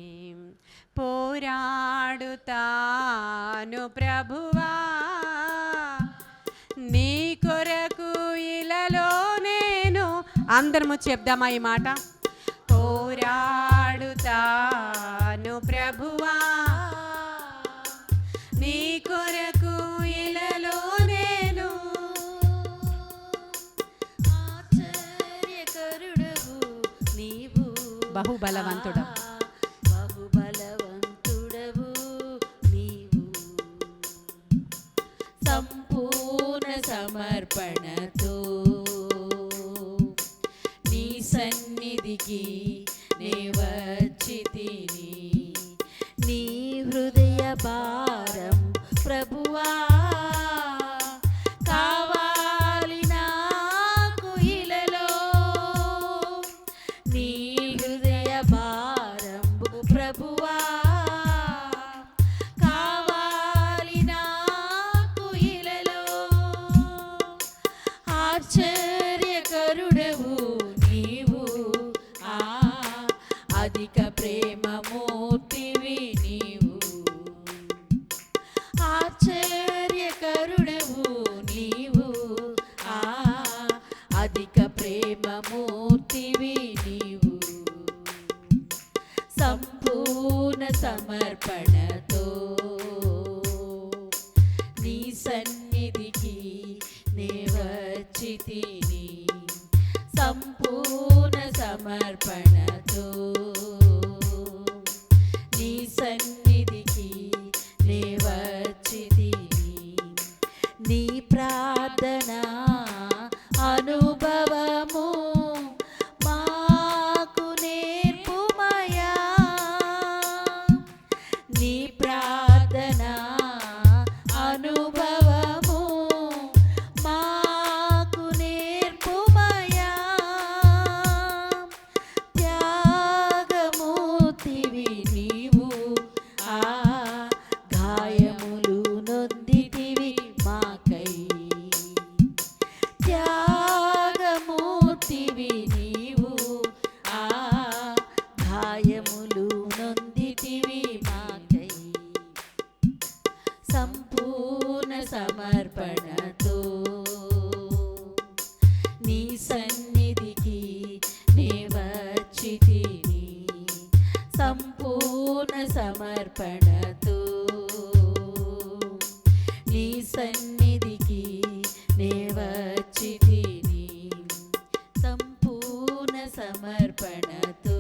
Speaker 1: పోరాడుతాను ప్రభువా నీ కొరకు ఇలలో నేను అందరము చెప్దామా ఈ మాట పోరాడుతాను ప్రభువా నీ కొరకు ఇలలో నేను
Speaker 2: ఆశ్చర్యకరుడవు నీవు
Speaker 1: బహుబలవంతుడు
Speaker 2: బహుబలవంతుడవు నీవు సంపూర్ణ సమర్పణతో నీ సన్నిధికి నే వచ్చితిని నీ హృదయ భారం ప్రభువా కావాలి నాకు ఇలలో నీ హృదయ భారం ప్రభువా కావాలి నాకు ఇలలో ఆశ్చర్యకరుడవు నీవు అధిక ప్రేమమూర్తివి నీవు ఆశ్చర్యకరుడవు నీవు అధిక ప్రేమమూర్తివి నీవు సంపూర్ణ సమర్పణతో నీ సన్నిధికి నే వచ్చితిని సంపూర్ణ సమర్పణతో నీ సన్నిధికి నే వచ్చితిని నీ ప్రార్థన అనుభవము మాకు నేర్పుమయా నీ ప్రార్థన అనుభవము మాకు నేర్పుమయా త్యాగమూర్తివి నీవు గాయములు నొందితివి మాకై త్యాగమూర్తివి నీవు గాయములు నొందితివి మాకై సంపూర్ణ సమర్పణతో నీ సన్నిధికి నే వచ్చితిని సంపూర్ణ సమర్పణతో నీ సన్నిధికి నే వచ్చితిని సంపూర్ణ సమర్పణతో